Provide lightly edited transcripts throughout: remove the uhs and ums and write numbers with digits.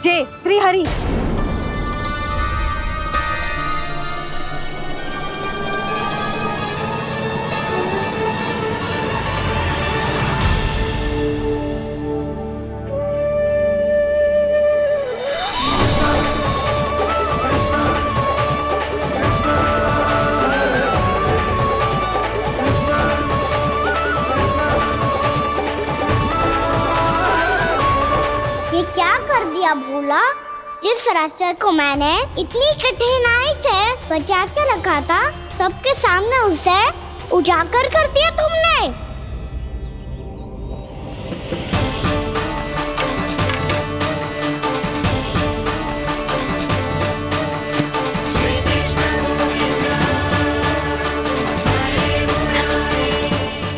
जय श्री हरि। ये क्या कर दिया भोला? जिस रास्ते को मैंने इतनी कठिनाई से बचा के रखा था, सबके सामने उसे उजागर कर दिया तुमने।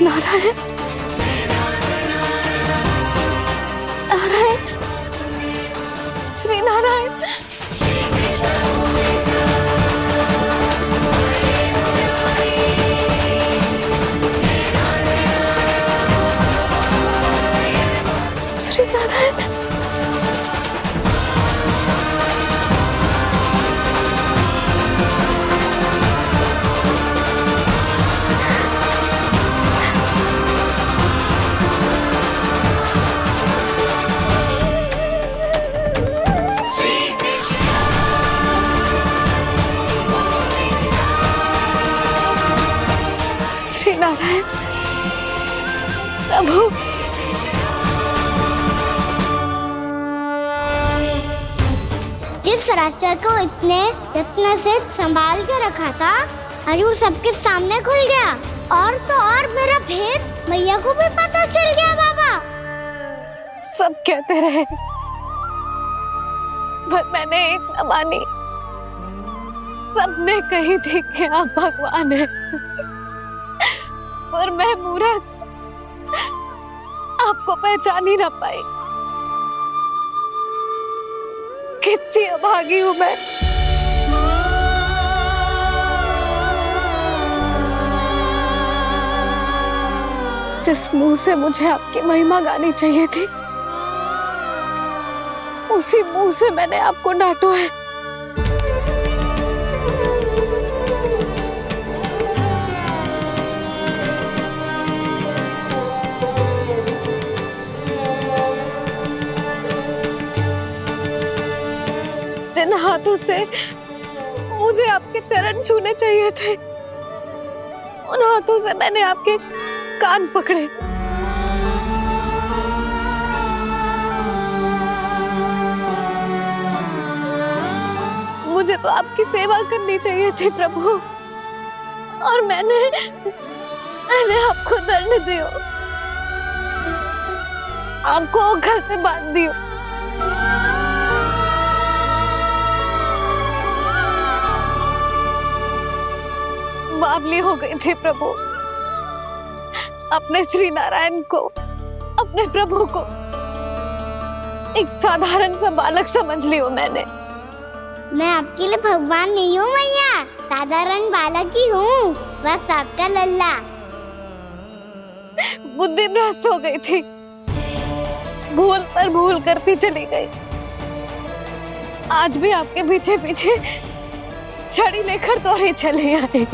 नारायण, नारायण, श्री नारायण। श्री नारायण। श्री नारायण प्रभु। जिस रास्ते को इतने यत्न से संभाल के रखा था, आज वो सबके सामने खुल गया। और तो और मेरा भेद मैया को भी पता चल गया बाबा। सब कहते रहे पर मैंने एक न मानी। सबने कही थी कि आप भगवान हैं, पर मैं मूर्ख आपको पहचान ही ना पाई। कितनी अभागी हूं मैं। जिस मुंह से मुझे आपकी महिमा गानी चाहिए थी, उसी मुंह से मैंने आपको डांटा है। जिन हाथों से मुझे आपके चरण छूने चाहिए थे, उन हाथों से मैंने आपके कान पकड़े। मुझे तो आपकी सेवा करनी चाहिए थी प्रभु, और मैंने आपको दंड दियो, आपको घर से बांध दियो। बावली हो गई थी प्रभु। अपने श्री नारायण को, अपने प्रभु को एक साधारण सा बालक समझ लियो मैंने। मैं आपके लिए भगवान नहीं हूँ मैया, साधारण बालक ही हूँ, बस आपका लल्ला। बुद्धि भ्रष्ट हो गई थी, भूल पर भूल करती चली गई। आज भी आपके पीछे पीछे छड़ी लेकर दौड़ी चली आई।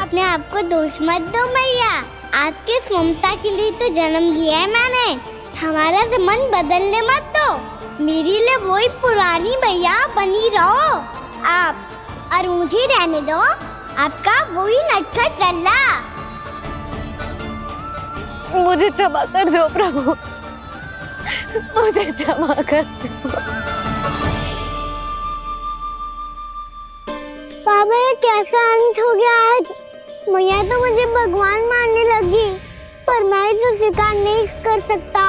अपने आप को दोष मत दो मैया, आपके ममता के लिए तो जन्म लिया है मैंने। हमारा से मन बदलने मत दो, मेरे लिए वही पुरानी मैया बनी रहो आप, और मुझे रहने दो आपका वही नटखट लल्ला। मुझे क्षमा कर दो प्रभु, मुझे क्षमा कर दो। बाबा ये कैसा अंत हो गया आज? मैया तो मुझे भगवान मानने लगी, पर मैं इसे स्वीकार नहीं कर सकता।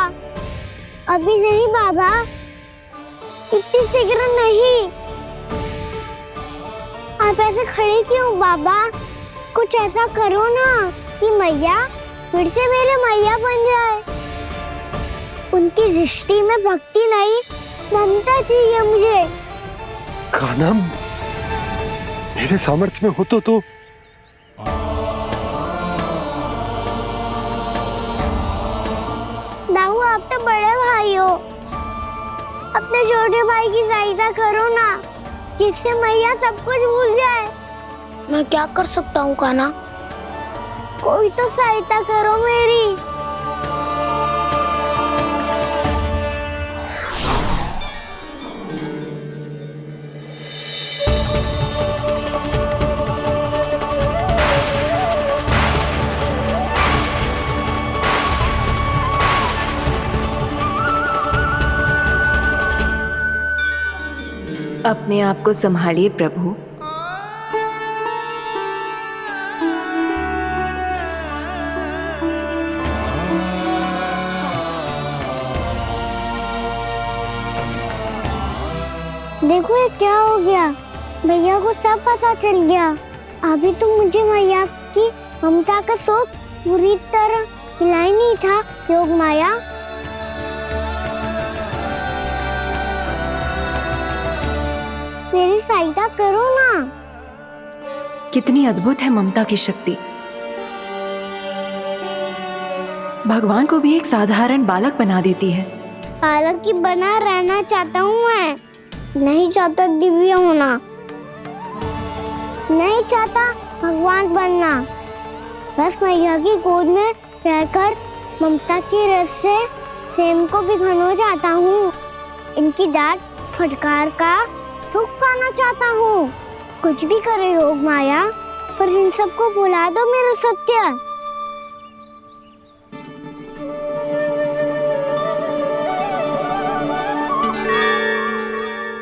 अभी नहीं बाबा, इतनी शीघ्र नहीं। आप ऐसे खड़े क्यों बाबा? कुछ ऐसा करो ना कि मैया फिर से मेरे मैया बन जाए। उनकी दृष्टि में भक्ति नहीं, ममता चाहिए मुझे। कान्हा, मेरे सामर्थ्य में हो तो अपने छोटे भाई की सहायता करो ना, जिससे मैया सब कुछ भूल जाए। मैं क्या कर सकता हूँ कान्हा? कोई तो सहायता करो मेरी। अपने आप को संभालिए प्रभु। देखो ये क्या हो गया, भैया को सब पता चल गया। अभी तो मुझे मैया की ममता का शौक पूरी तरह मिला ही नहीं था। योग माया, मेरी सहायता करो ना। कितनी अद्भुत है ममता की शक्ति। भगवान को भी एक साधारण बालक बना देती है। बालक की बना रहना चाहता हूँ मैं, नहीं चाहता दिव्य होना, नहीं चाहता भगवान बनना। बस मैया की गोद में रहकर ममता की रस से सेम को भी घनो चाहता हूँ। इनकी डांट फटकार का सुख पाना चाहता हूँ। कुछ भी करे योग माया, पर इन सबको भुला दो मेरा सत्य।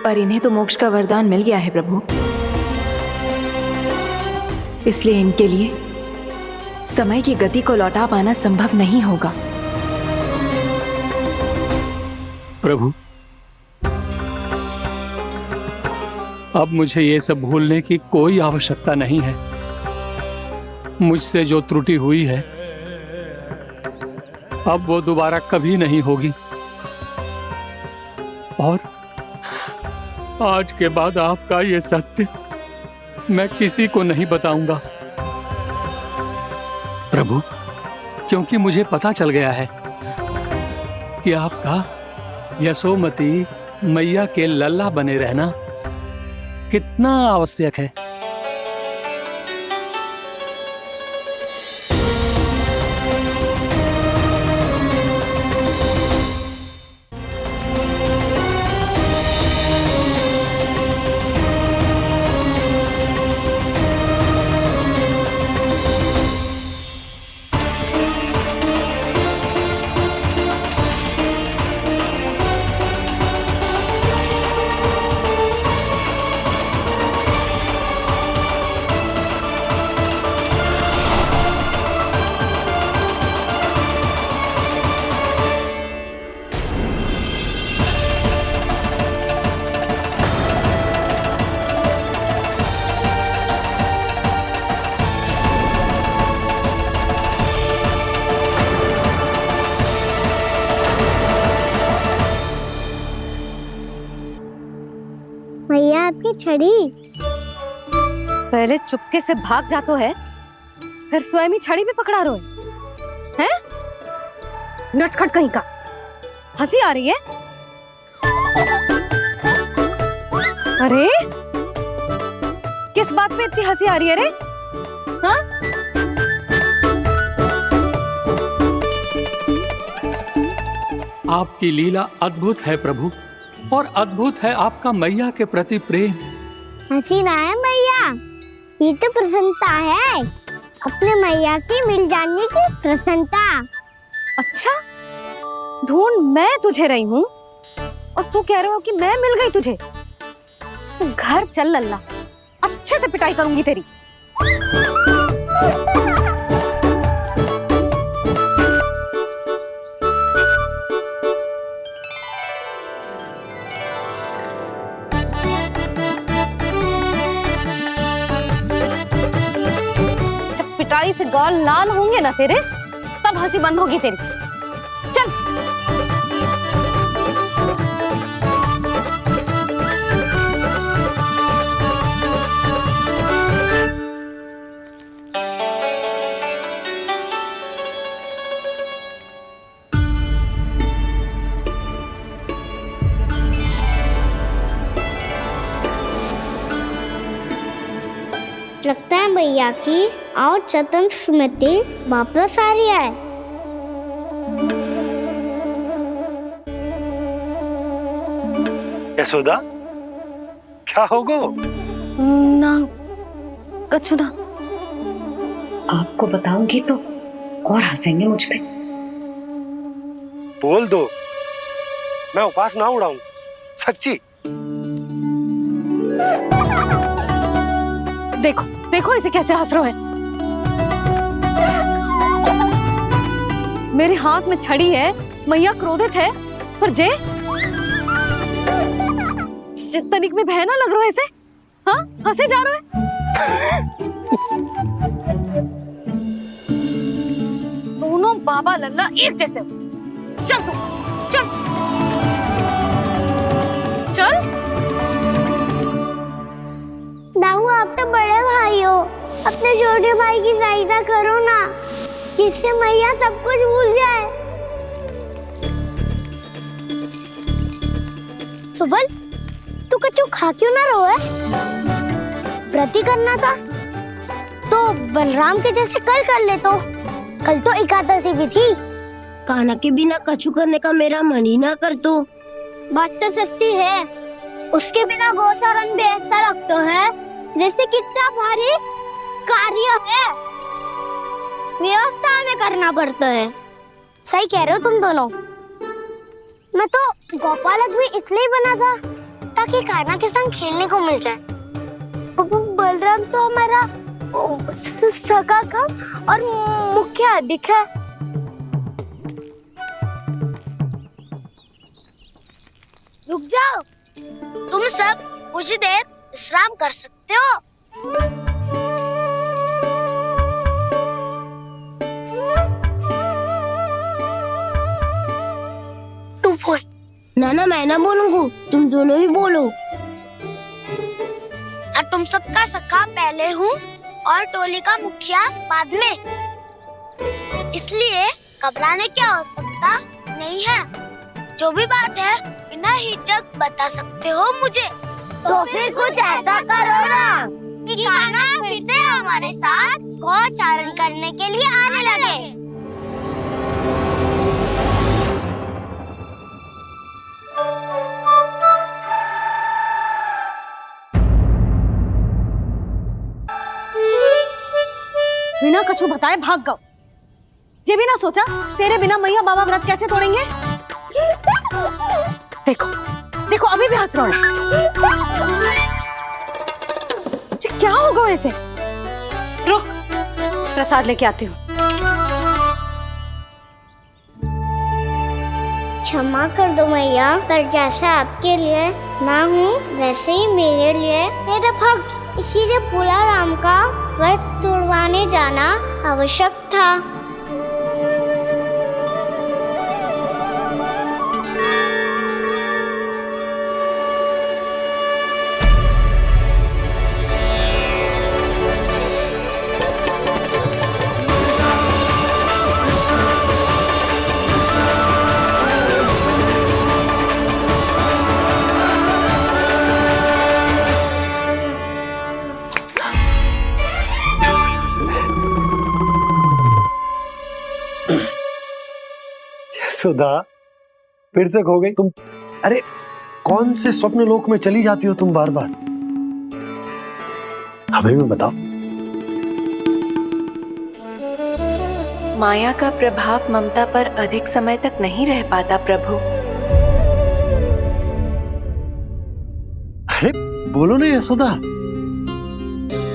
पर इन्हें तो मोक्ष का वरदान मिल गया है प्रभु, इसलिए इनके लिए समय की गति को लौटा पाना संभव नहीं होगा। प्रभु, अब मुझे ये सब भूलने की कोई आवश्यकता नहीं है। मुझसे जो त्रुटि हुई है अब वो दोबारा कभी नहीं होगी। और आज के बाद आपका ये सत्य मैं किसी को नहीं बताऊंगा प्रभु, क्योंकि मुझे पता चल गया है कि आपका यशोमती मैया के लल्ला बने रहना कितना आवश्यक है। मैया आपकी छड़ी। पहले चुपके से भाग जातो है, फिर स्वयं ही छड़ी में पकड़ा रोए हैं? नटखट कहीं का। हंसी आ रही है? अरे किस बात पे इतनी हंसी आ रही है रे? हाँ? आपकी लीला अद्भुत है प्रभु, और अद्भुत है आपका मैया के प्रति प्रेम। हंसी ना है मैया, ये तो प्रसन्नता है, अपने मैया से मिल जाने की प्रसन्नता। अच्छा, ढूंढ मैं तुझे रही हूँ और तू कह रहे हो कि मैं मिल गई तुझे? तू घर चल लल्ला, अच्छे से पिटाई करूंगी तेरी। पिटाई से गाल लाल होंगे ना तेरे, तब हंसी बंद होगी तेरी। चल। मैया की और चतन स्मृति वापस आ रही है। यशोदा, क्या होगो? ना कछु ना। आपको बताऊंगी तो और हंसेंगे मुझ पे। बोल दो, मैं उपास ना उड़ाऊं, सच्ची। देखो देखो इसे कैसे हंस रहा है। मेरे हाथ में छड़ी है, मैया क्रोधित है, पर जे तनिक में बहना लग रहा है इसे। हाँ, हंसे जा रहा है। दोनों बाबा लल्ला एक जैसे हो। चल तू, चल चल। दाऊ, आप तो बड़े भाई हो, अपने छोटे भाई की सहायता करो ना, जिससे मैया सब कुछ भूल जाए। सुबल, तू कछु खा क्यों ना रहो है? व्रती करना था तो बलराम के जैसे कल कर ले। तो कल तो एकादशी भी थी। कान्हा के बिना कछु करने का मेरा मन ही ना कर। तो बात तो सच्ची है, उसके बिना गोचारण भी ऐसा लगता है जैसे कितना भारी कार्य है, व्यवस्था में करना पड़ता है। सही कह रहे हो तुम दोनों। मैं तो गोपालक भी इसलिए बना था ताकि कान्हा के संग खेलने को मिल जाए। बलराम तो हमारा सगा कम और मुख्य अधिक है। रुक जाओ, तुम सब कुछ देर विश्राम कर सकते हो। तू बोल। ना मैं ना बोलूंगा, तुम दोनों ही बोलो। और तुम सबका सखा पहले हूँ और टोली का मुखिया बाद में, इसलिए घबराने की आवश्यकता नहीं है। जो भी बात है बिना हिचक बता सकते हो मुझे। तो फिर कुछ ऐसा करो ना कि कान्हा फिर से हमारे साथ गोचारण करने के लिए आने लगे। बिना कछु बताए भाग गओ। जे भी ना सोचा तेरे बिना मैया बाबा व्रत कैसे तोड़ेंगे। देखो देखो अभी भी हंस रहा है। क्या होगा वैसे? रुक, प्रसाद लेके आती हूँ। क्षमा कर दो मैया, पर जैसा आपके लिए ना हूँ वैसे ही मेरे लिए मेरा भक्त, इसीलिए भोला राम का व्रत तोड़वाने जाना आवश्यक था। यशोदा, फिर से खो गई तुम। अरे कौन से स्वप्न लोक में चली जाती हो तुम बार बार? हमें भी बताओ। माया का प्रभाव ममता पर अधिक समय तक नहीं रह पाता प्रभु। अरे बोलो ना यशोदा,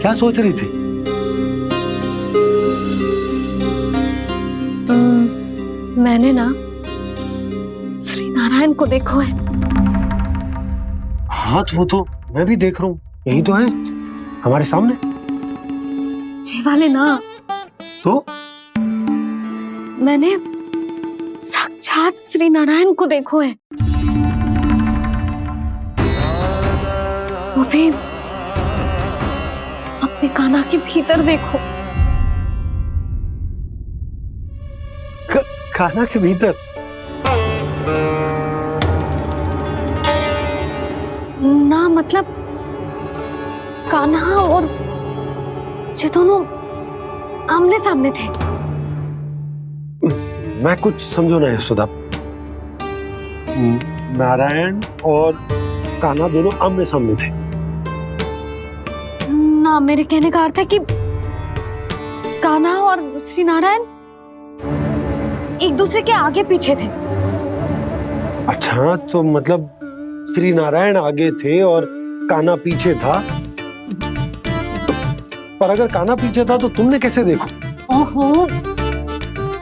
क्या सोच रही थी? मैंने ना श्री नारायण को देखो है। हाँ वो तो मैं भी देख रहा हूँ, यही तो है हमारे सामने। जे वाले ना, तो मैंने साक्षात श्री नारायण को देखो है। वो भी अपने कान्हा के भीतर देखो। कान्हा के भीतर? ना मतलब कान्हा और ये दोनों आमने सामने थे। मैं कुछ समझो ना यशोदा। नारायण और कान्हा दोनों आमने सामने थे। ना, मेरे कहने का अर्थ है कि कान्हा और श्री नारायण एक दूसरे के आगे पीछे थे। अच्छा, तो मतलब श्री नारायण आगे थे और कान्हा पीछे था। पर अगर कान्हा पीछे था तो तुमने कैसे देखा? ओहो,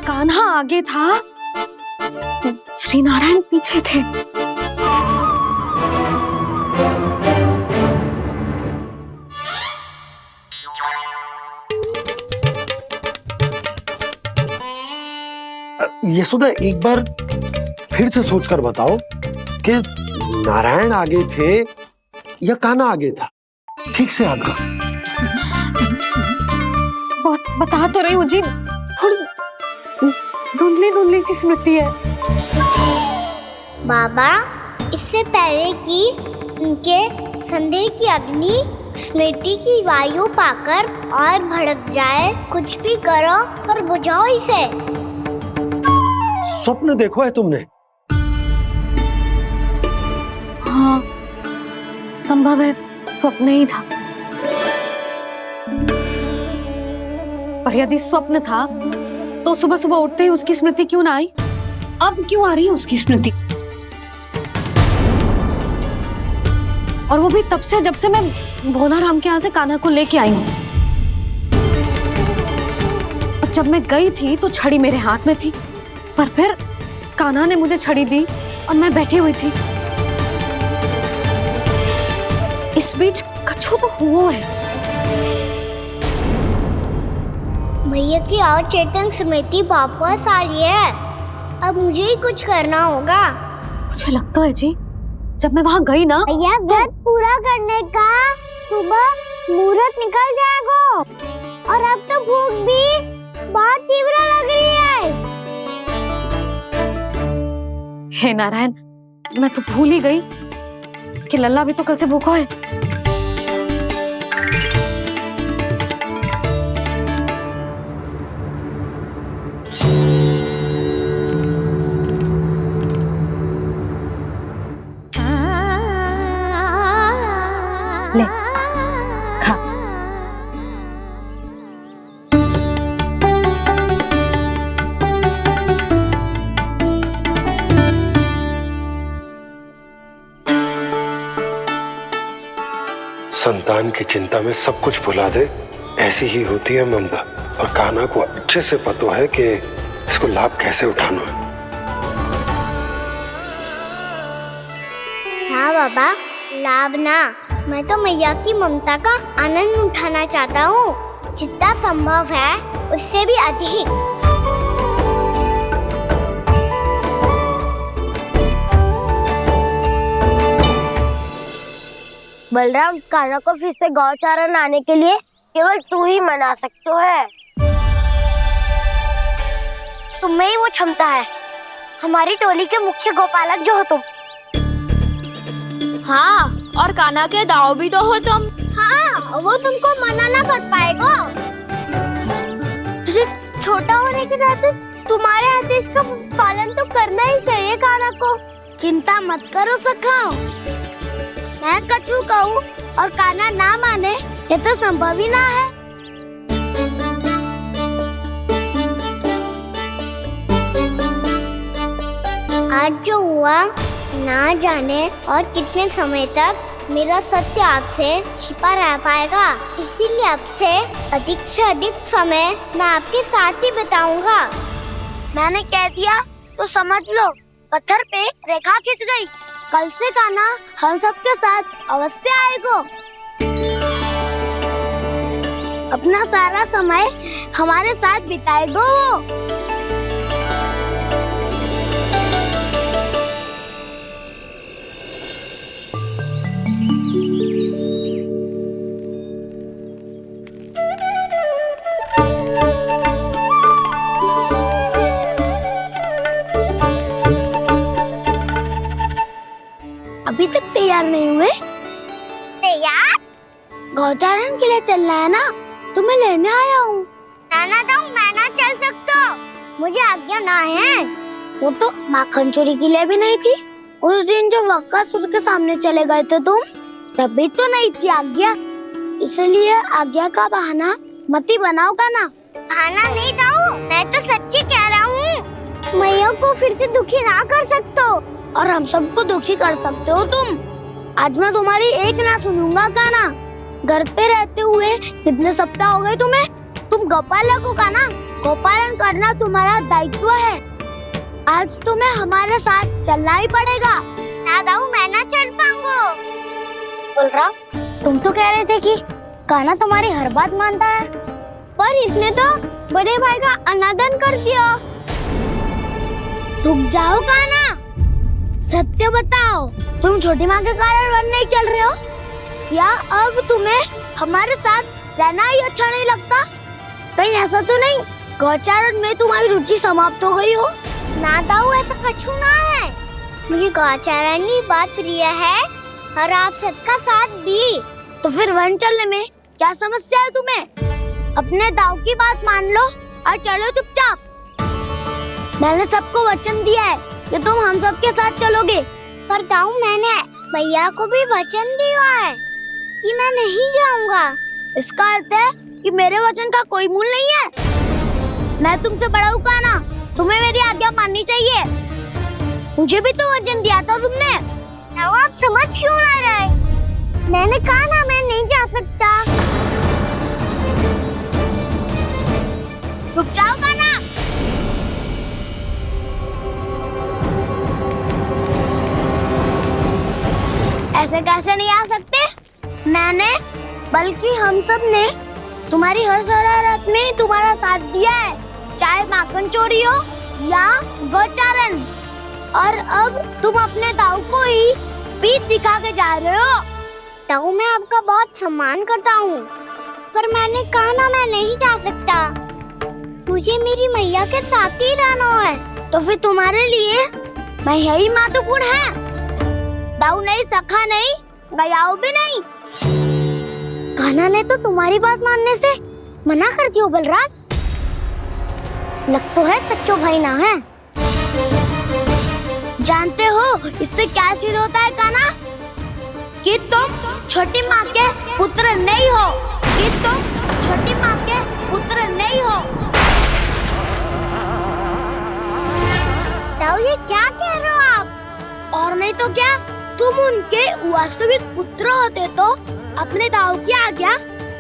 कान्हा आगे था, श्री नारायण पीछे थे। यशोदा, एक बार फिर से सोचकर बताओ कि नारायण आगे थे या कान्हा आगे था? ठीक से याद कर। बहुत बता तो रही हूँ जी, थोड़ी धुंधली धुंधली सी स्मृति है। बाबा, इससे पहले कि उनके संदेह की अग्नि स्मृति की वायु पाकर और भड़क जाए, कुछ भी करो पर बुझाओ इसे। स्वप्न देखो है तुमने? हाँ, संभव है स्वप्न ही था। पर यदि स्वप्न था तो सुबह सुबह उठते ही उसकी स्मृति क्यों ना आई? अब क्यों आ रही है उसकी स्मृति? और वो भी तब से जब से मैं भोलाराम के यहाँ से कान्हा को लेके आई हूँ। और जब मैं गई थी तो छड़ी मेरे हाथ में थी, पर फिर कान्हा ने मुझे छड़ी दी और मैं बैठी हुई थी। इस बीच कछु तो हुआ है। भैया की अचेतन स्मृति वापस आ रही है। अब मुझे ही कुछ करना होगा। मुझे लगता है जी, जब मैं वहां गई ना, भैया व्रत पूरा करने का सुबह मुहूर्त निकल जाएगा और अब तो भूख भी बहुत तीव्र लग रही है। हे नारायण, मैं तो भूल ही गई कि लल्ला भी तो कल से भूखा है। ले, खा। संतान की चिंता में सब कुछ भुला दे, ऐसी ही होती है ममता। और कान्हा को अच्छे से पता है कि इसको लाभ कैसे उठाना है। हाँ बाबा, लाभ ना, मैं तो मैया की ममता का आनंद उठाना चाहता हूँ, जितना संभव है उससे भी अधिक। बलराम, कान्हा को फिर से गौचारण आने के लिए केवल तू ही मना सकते है। तुम्हें ही वो क्षमता है, हमारी टोली के मुख्य गोपालक जो हो तुम। हाँ, और कान्हा के दाव भी तो हो तुम। हाँ, वो तुमको मना ना कर पाएगा। तुझे छोटा होने के नाते तुम्हारे आदेश का पालन तो करना ही चाहिए कान्हा को। चिंता मत करो सखा, मैं कछु कहूँ और कान्हा ना माने, ये तो संभव ही ना है। आज जो हुआ ना जाने और कितने समय तक मेरा सत्य आपसे छिपा रह पाएगा, इसीलिए आपसे अधिक से अधिक समय मैं आपके साथ ही बिताऊंगा। मैंने कह दिया तो समझ लो, पत्थर पे रेखा खिंच गई। कल से कान्हा हम सबके साथ अवश्य आएगा। अपना सारा समय हमारे साथ बिताएगा वो। अभी तक तैयार नहीं हुए? तैयार? गौचारण के लिए चलना है ना? तुम्हें लेने आया हूँ। नाना दाऊ मैं ना चल सकता, मुझे आज्ञा ना है। वो तो माखन चोरी के लिए भी नहीं थी। उस दिन जो वक्कासुर के सामने चले गए थे तुम, तभी तो नहीं थी आज्ञा। इसलिए आज्ञा का बहाना मती बनाओगा ना। बहाना नहीं दाऊ, मैं तो सच्ची कह रहा हूँ। मैया को फिर से दुखी ना कर सकते हो और हम सबको दुखी कर सकते हो तुम। आज मैं तुम्हारी एक ना सुनूंगा काना। घर पे रहते हुए कितने सप्ताह हो गए तुम्हें? तुम गोपालक हो काना। गोपालन करना तुम्हारा दायित्व है। आज तुम्हें हमारे साथ चलना ही पड़ेगा। ना दाऊ मैं ना चल पाऊंगा। बलराम, तुम तो कह रहे थे कि काना तुम्हारी हर बात मानता है, पर इसने तो बड़े भाई का अनादर कर दिया। रुक जाओ काना, सत्य बताओ, तुम छोटी माँ के कारण वन नहीं चल रहे हो या अब तुम्हें हमारे साथ रहना ही अच्छा नहीं लगता? कहीं ऐसा तो नहीं गौचारण में तुम्हारी रुचि समाप्त हो गई हो? ना दाऊ ऐसा कछु ना है। मुझे गौचारण की बात प्रिय है और आप सबका साथ भी। तो फिर वन चलने में क्या समस्या है तुम्हें? अपने दाऊ की बात मान लो और चलो चुपचाप। मैंने सबको वचन दिया है कि तुम हम सबके साथ चलोगे। पर दाऊ मैंने भैया को भी वचन दिया है कि मैं नहीं जाऊंगा। इसका अर्थ है कि मेरे वचन का कोई मूल नहीं है। मैं तुमसे बड़ा हूँ काना, तुम्हें मेरी आज्ञा माननी चाहिए। मुझे भी तो वचन दिया था तुमने। आप समझ क्यों आ रहे? मैंने कहा ना मैं नहीं जा सकता। रुक जाओ काना। ऐसे कैसे नहीं आ सकते? मैंने बल्कि हम सब ने तुम्हारी हर शरारत में तुम्हारा साथ दिया है, चाहे माखन चोरी हो या गौचारण। और अब तुम अपने दाऊ को ही पीठ दिखा के जा रहे हो। दाऊ मैं आपका बहुत सम्मान करता हूँ, पर मैंने कहा ना मैं नहीं जा सकता। मुझे मेरी मैया के साथ ही रहना है। तो फिर तुम्हारे लिए मैया ही महत्वपूर्ण है। दाऊ नहीं, सखा नहीं, गयाऊ भी नहीं। कान्हा ने तो तुम्हारी बात मानने से मना कर दिया बलराम। लग तो है सच्चो भाई ना है। जानते हो इससे क्या सिद्ध होता है कान्हा? कि तुम छोटी माँ के पुत्र नहीं हो, कि तुम छोटी माँ के पुत्र नहीं हो। तो ये क्या कह रहे हो आप? और नहीं तो क्या, तुम उनके वास्तविक पुत्र होते तो अपने दाऊ की आज्ञा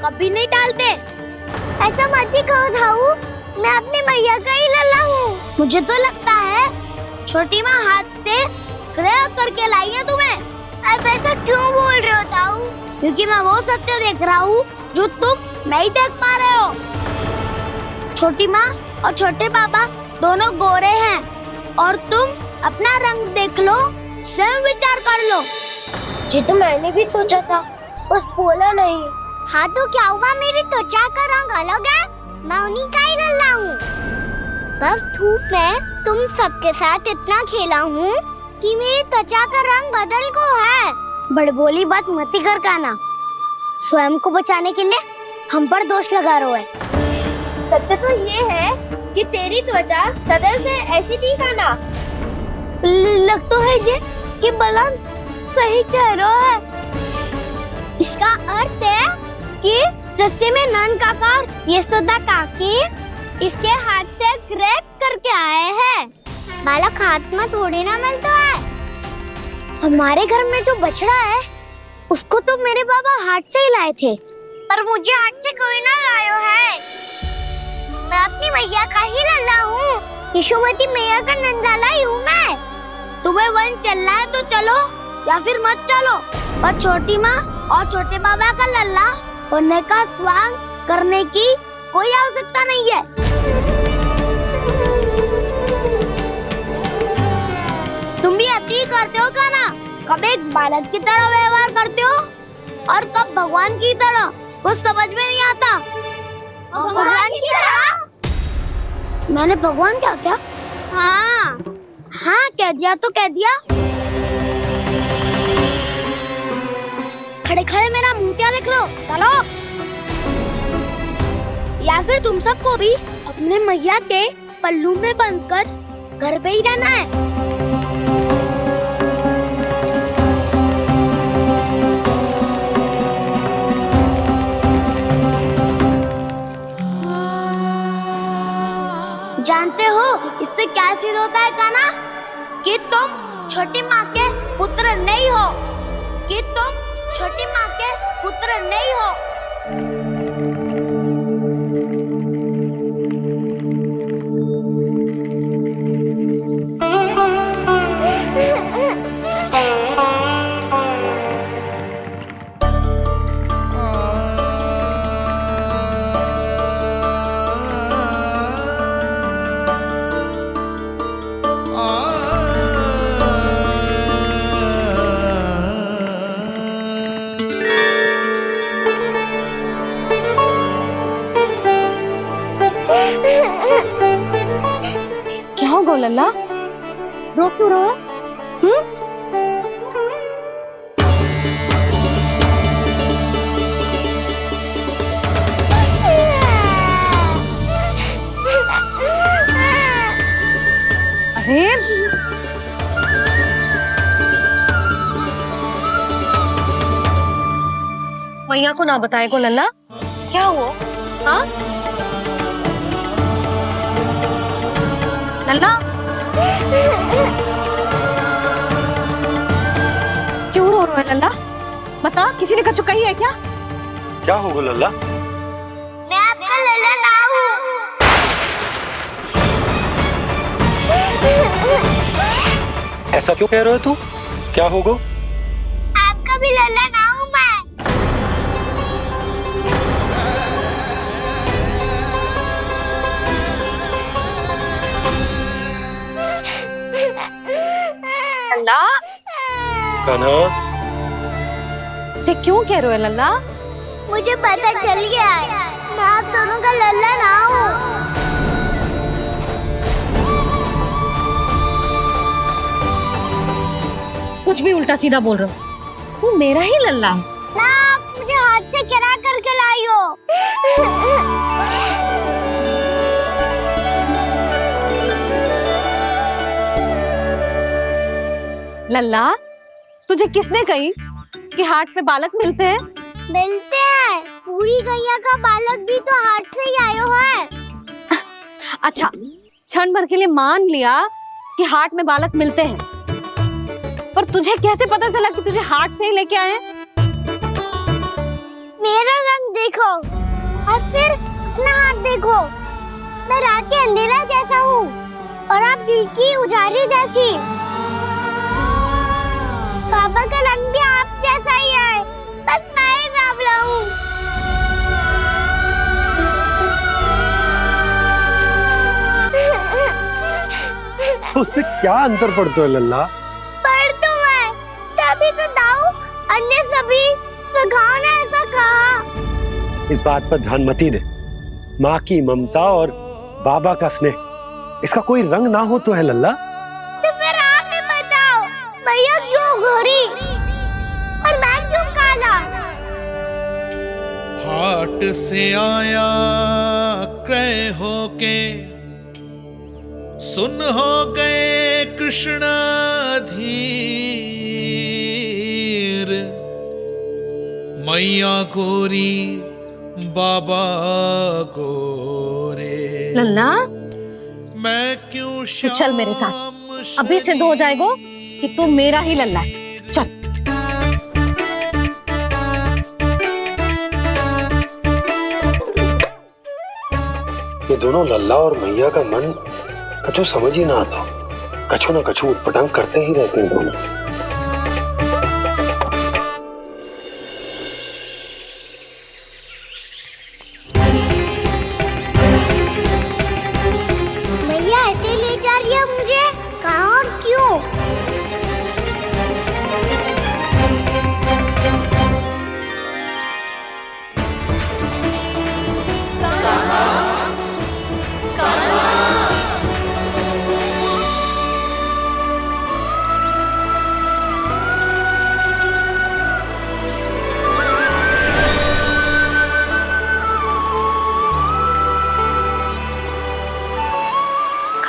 कभी नहीं टालते। ऐसा मत ही कहो दाऊ, मैं अपनी मैया का ही लल्ला हूँ। मुझे तो लगता है छोटी माँ हाथ से ग्रह करके लाई है तुम्हें। अब ऐसा क्यों बोल रहे हो दाऊ? क्योंकि मैं वो सत्य देख रहा हूँ जो तुम नहीं देख पा रहे हो। छोटी माँ और छोटे पापा दोनों गोरे हैं और तुम अपना रंग देख लो, स्वयं विचार कर लो। जी तो मैंने भी सोचा था, बस बोला नहीं। हाँ तो क्या हुआ, मेरी त्वचा का रंग अलग है, मैं उन्हीं का ही लल्ला हूँ। बस धूप में तुम सबके साथ इतना खेला हूँ कि मेरी त्वचा का रंग बदल को है। बड़बोली बात मत कर कान्हा, स्वयं को बचाने के लिए हम पर दोष लगा रहे है। सत्य तो ये है कि तेरी त्वचा सदैव से ऐसी थी कान्हा। लग तो है ये कि बलराम सही कह रहा है। इसका अर्थ है कि सस्ते में नन काकर यशोदा काकी इसके हाथ से ग्रेट करके आए हैं। बालक हाथ में थोड़ी ना मिलता है। हमारे घर में जो बछड़ा है उसको तो मेरे बाबा हाथ से ही लाए थे, पर मुझे हाथ से कोई ना लायो है। मैं अपनी मैया का ही लल्ला हूँ, यशोमती मैया का नंदलाला ही हूँ मैं। तुम्हें वन चलना है तो चलो या फिर मत चलो, और छोटी माँ और छोटे बाबा का लल्ला होने का स्वांग करने की कोई आवश्यकता नहीं है। तुम भी अति करते हो कान्हा, कब एक बालक की तरह व्यवहार करते हो और कब भगवान की तरह, कुछ समझ में नहीं आता। भगवान की तरह? मैंने भगवान क्या क्या? हाँ हाँ कह दिया तो कह दिया। खड़े खड़े मेरा मुंह क्या देख लो, चलो। या फिर तुम सबको भी अपने मैया के पल्लू में बंधकर घर पे ही रहना है? जानते हो इससे क्या सिद्ध होता है कान्हा? कि तुम छोटी माँ के पुत्र नहीं हो, कि तुम छोटी माँ के पुत्र नहीं हो। क्या होगा लल्ला? रो क्यों रहा है? अरे मैया को ना बताए को लल्ला, क्या हुआ? हाँ लल्ला, क्यों रो रहा है लल्ला? बता, किसी ने कछु कही है क्या? क्या होगा लल्ला? मैं आपका लल्ला ना हूँ। ऐसा क्यों कह रहे हो तू? क्या होगा? आपका भी लल्ला ना हूँ मैं। लल्ला, कान्हा, ये क्यों कह रहे हो लल्ला? मुझे पता चल गया है, मैं आप दोनों का लल्ला ना हूँ। कुछ भी उल्टा सीधा बोल रहे हो, तू मेरा ही लल्ला है। ना, आप मुझे हाथ से गिरा करके लाई हो। लल्ला, तुझे किसने कही कि हाट में बालक मिलते हैं? मिलते हैं, पूरी गैया का बालक भी तो हाट से ही आयो है। अच्छा, क्षण भर के लिए मान लिया कि हाट में बालक मिलते हैं, पर तुझे कैसे पता चला कि तुझे हाट से ही लेके आए? मेरा रंग देखो और फिर अपना हाथ देखो। मैं रात के अंधेरा जैसा हूँ और आप दिल की उजाली जैसी। पापा का रंग भी आप जैसा ही है, बस मैं ही बावला हूँ। उससे क्या अंतर पड़ता है लल्ला? पर तो मैं तभी तो दाऊ अन्य सभी सखाओ ने ऐसा कहा। इस बात पर ध्यान मत ही दे। माँ की ममता और बाबा का स्नेह, इसका कोई रंग ना हो तो है लल्ला। तो फिर आप ही बताओ, भैया क्यों गोरी और मैं क्यों काला? हाट से आया क्रय होके, सुन हो गए कृष्ण धीर। मैया गोरी बाबा गोरे, लल्ला, मैं क्यों तू चल मेरे साथ, अभी सिद्ध हो जाएगा कि तू मेरा ही लल्ला है। चल। ये दोनों लल्ला और मैया का मन कछु समझ ही ना आता, कछु ना कछु उटपटांग करते ही रहते हैं दोनों। भैया ऐसे ले जा रही है मुझे, कहाँ और क्यों?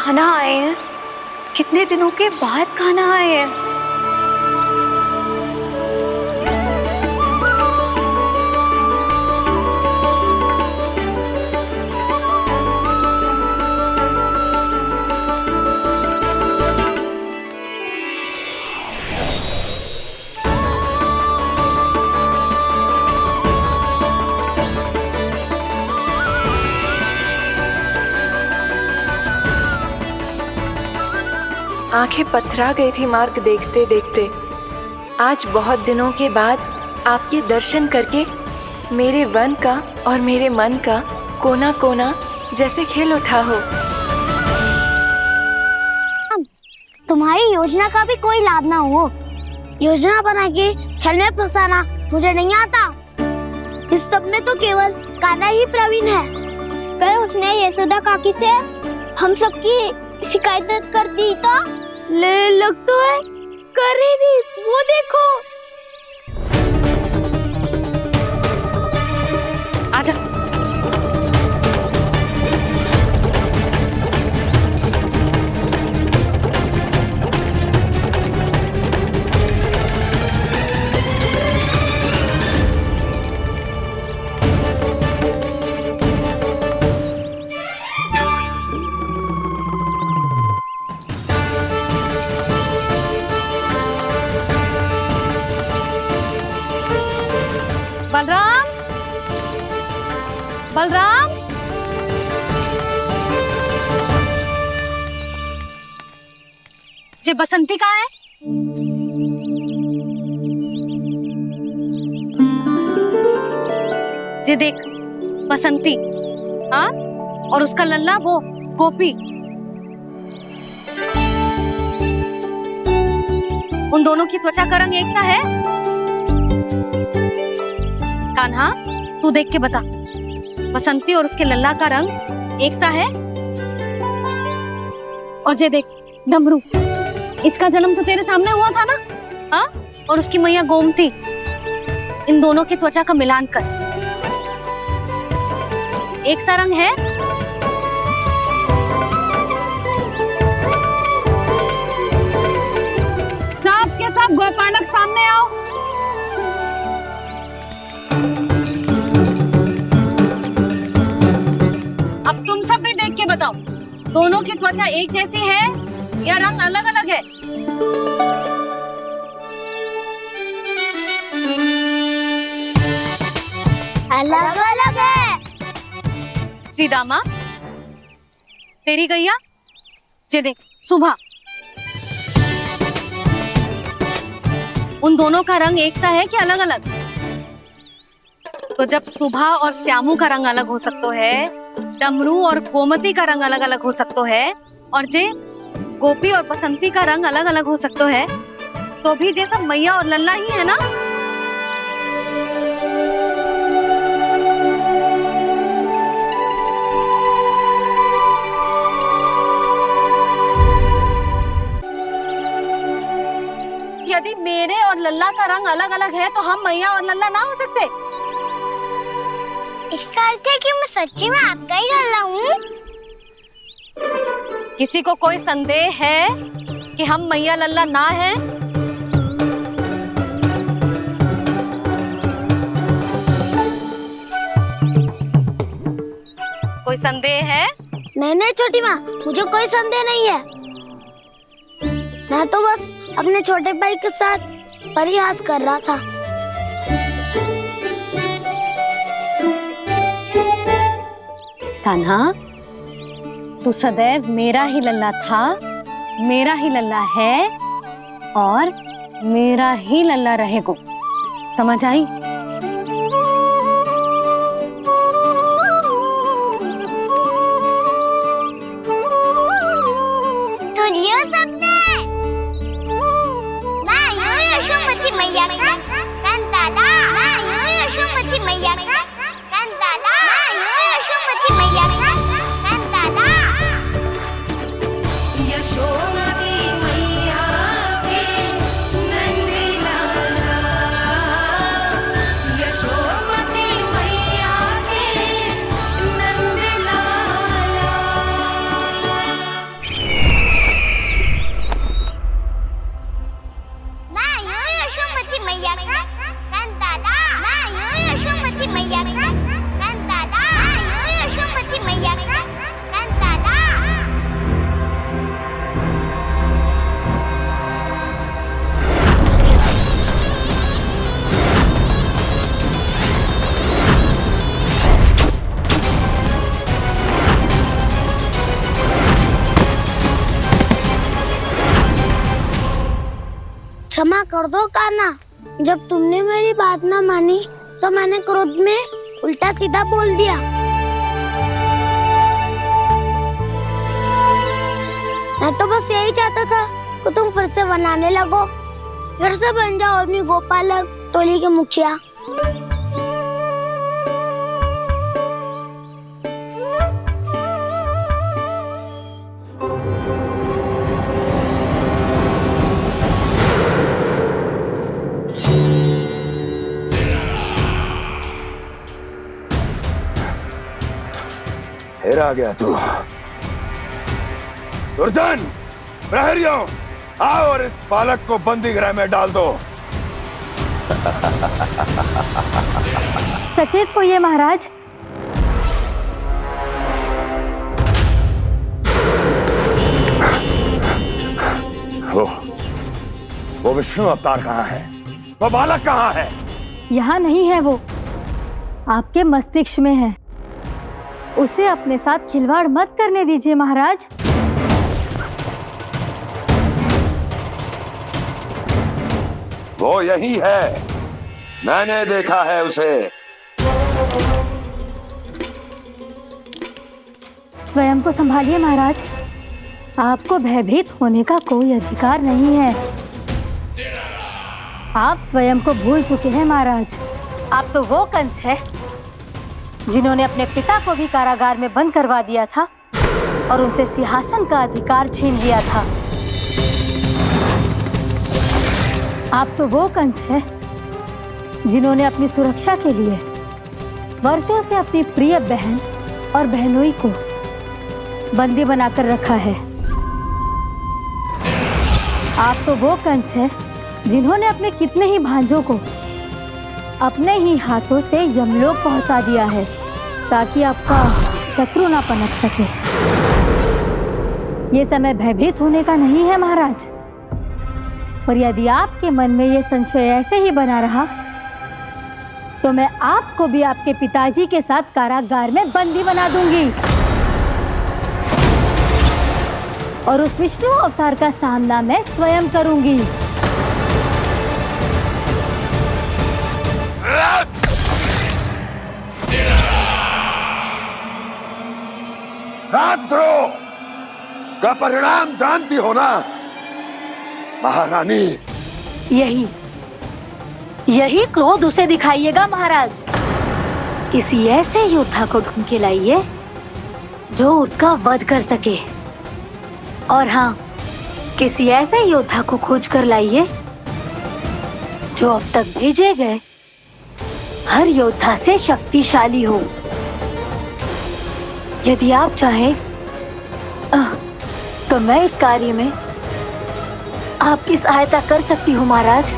खाना आए हैं, कितने दिनों के बाद खाना आए हैं। आंखें पथरा गई थी मार्ग देखते देखते। आज बहुत दिनों के बाद आपके दर्शन करके मेरे वन का और मेरे मन का कोना कोना जैसे खिल उठा हो। तुम्हारी योजना का भी कोई लाभ ना हो। योजना बना के छल में फंसाना मुझे नहीं आता। इस सब में तो केवल कान्हा ही प्रवीण है। कल उसने यशोदा काकी से हम सबकी शिकायत कर दी तो ले लग तो है कर रही थी, वो देखो। आजा। बलराम, बलराम, ये बसंती कहाँ है? ये देख बसंती, हाँ, और उसका लल्ला वो गोपी। उन दोनों की त्वचा का रंग एक सा है? कान्हा, तू देख के बता, बसंती और उसके लल्ला का रंग एक सा है? और ये देख डमरू, इसका जन्म तो तेरे सामने हुआ था ना? हाँ, और उसकी मैया गोमती। इन दोनों की त्वचा का मिलान कर, एक सा रंग है? सब के सब गोपालक सामने आओ। अब तुम सब भी देख के बताओ, दोनों की त्वचा एक जैसी है या रंग अलग अलग है? अलग अलग है। श्रीदामा, तेरी गैया, ये देख सुबह, उन दोनों का रंग एक सा है कि अलग अलग? तो जब सुबह और श्यामू का रंग अलग हो सकता है, डमरू और गोमती का रंग अलग अलग हो सकता है, और जे गोपी और बसंती का रंग अलग अलग हो सकता है, तो भी जे सब मैया और लल्ला ही है ना? यदि मेरे और लल्ला का रंग अलग अलग है तो हम मैया और लल्ला ना हो सकते? इसका अर्थ है कि मैं सच्ची में आपका ही लल्ला हूँ? किसी को कोई संदेह है कि हम मैया लल्ला ना हैं? कोई संदेह है? नहीं नहीं छोटी माँ, मुझे कोई संदेह नहीं है। मैं तो बस अपने छोटे भाई के साथ परिहास कर रहा था। कान्हा, तू सदैव मेरा ही लल्ला था, मेरा ही लल्ला है और मेरा ही लल्ला रहेगा। समझ आई? सुनियो सबने, मैं हूँ यशोमती मैया का कंताला। मैं हूँ यशोमती मैया का कंताला। मैं हूँ यशोमती मैया का कंताला। यशोमती मैया के नंदी लाला, यशोमती मैया के नंदी लाला। क्षमा कर दो कान्हा। जब तुमने मेरी बात ना मानी तो मैंने क्रोध में उल्टा सीधा बोल दिया। मैं तो बस यही चाहता था कि तुम फिर से बनाने लगो, फिर से बन जाओ अपनी गोपालक टोली के मुखिया। फिर आ गया तू। दुर्जन, प्रहरियों, आओ और इस बालक को बंदी गृह में डाल दो। सचेत होइए महाराज। वो विष्णु अवतार कहाँ है? वो बालक कहाँ है? यहाँ नहीं है वो, आपके मस्तिष्क में है। उसे अपने साथ खिलवाड़ मत करने दीजिए महाराज। वो यही है, मैंने देखा है उसे। स्वयं को संभालिए महाराज, आपको भयभीत होने का कोई अधिकार नहीं है। आप स्वयं को भूल चुके हैं महाराज। आप तो वो कंस है जिन्होंने अपने पिता को भी कारागार में बंद करवा दिया था और उनसे सिंहासन का अधिकार छीन लिया था। आप तो वो कंस है जिन्होंने अपनी सुरक्षा के लिए वर्षों से अपनी प्रिय बहन और बहनोई को बंदी बनाकर रखा है। आप तो वो कंस है जिन्होंने अपने कितने ही भांजों को अपने ही हाथों से यमलोक पहुंचा दिया है ताकि आपका शत्रु ना पनप सके। ये समय भयभीत होने का नहीं है महाराज, पर यदि आपके मन में ये संशय ऐसे ही बना रहा तो मैं आपको भी आपके पिताजी के साथ कारागार में बंदी बना दूंगी और उस विष्णु अवतार का सामना मैं स्वयं करूंगी। राजद्रोह का परिणाम जानती हो ना महारानी? यही क्रोध उसे दिखाइएगा महाराज। किसी ऐसे योद्धा को ढूंढ के लाइए जो उसका वध कर सके, और हाँ, किसी ऐसे योद्धा को खोज कर लाइए जो अब तक भेजे गए हर योद्धा से शक्तिशाली हो। यदि आप चाहें तो मैं इस कार्य में आपकी सहायता कर सकती हूँ महाराज।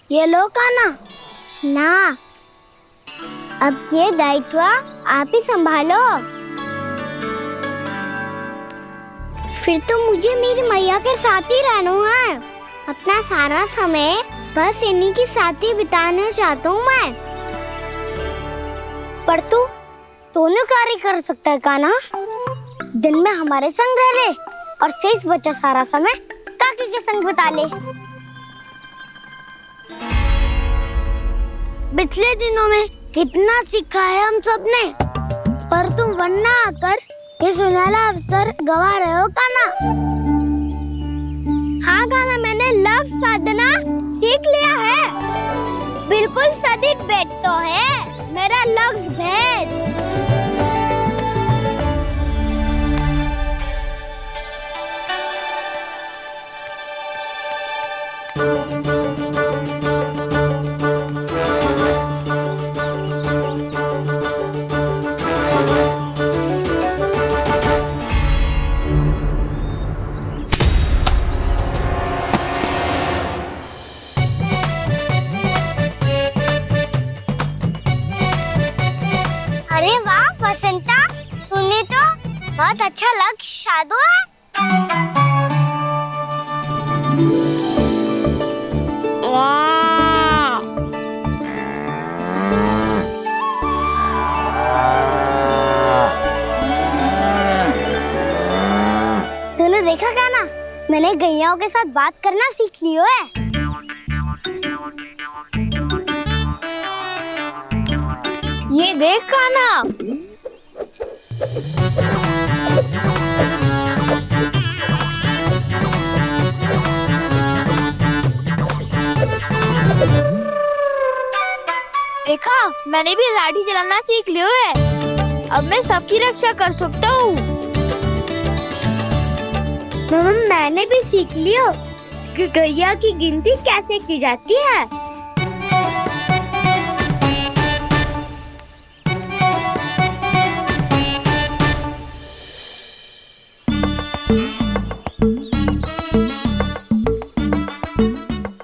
ये लो कान्हा। ना, अब ये दायित्व आप ही संभालो। फिर तो मुझे मेरी मैया के साथ ही रहना है। अपना सारा समय बस इन्हीं के साथ ही बिताना चाहता हूँ मैं। पर तू दोनों कार्य कर सकता है कान्हा। दिन में हमारे संग रह ले और शेष बचा सारा समय काकी के संग बिता ले। पिछले दिनों में कितना सीखा है हम सबने, पर तुम वरना आकर ये सुनहरा अवसर गवा रहे हो कान्हा। हाँ कान्हा, मैंने लक्ष्य साधना सीख लिया है। बिल्कुल सदित भेद तो है मेरा लक्ष्य भेद। अरे वाह बसंता, तूने तो बहुत अच्छा लग साधु है। वाह! तूने देखा क्या ना, मैंने गैयाओं के साथ बात करना सीख लियो है। ये देख कान्हा, देखा मैंने भी लाठी चलाना सीख लियो है। अब मैं सबकी रक्षा कर सकता हूँ। मैंने भी सीख लियो कि गैया की गिनती कैसे की जाती है।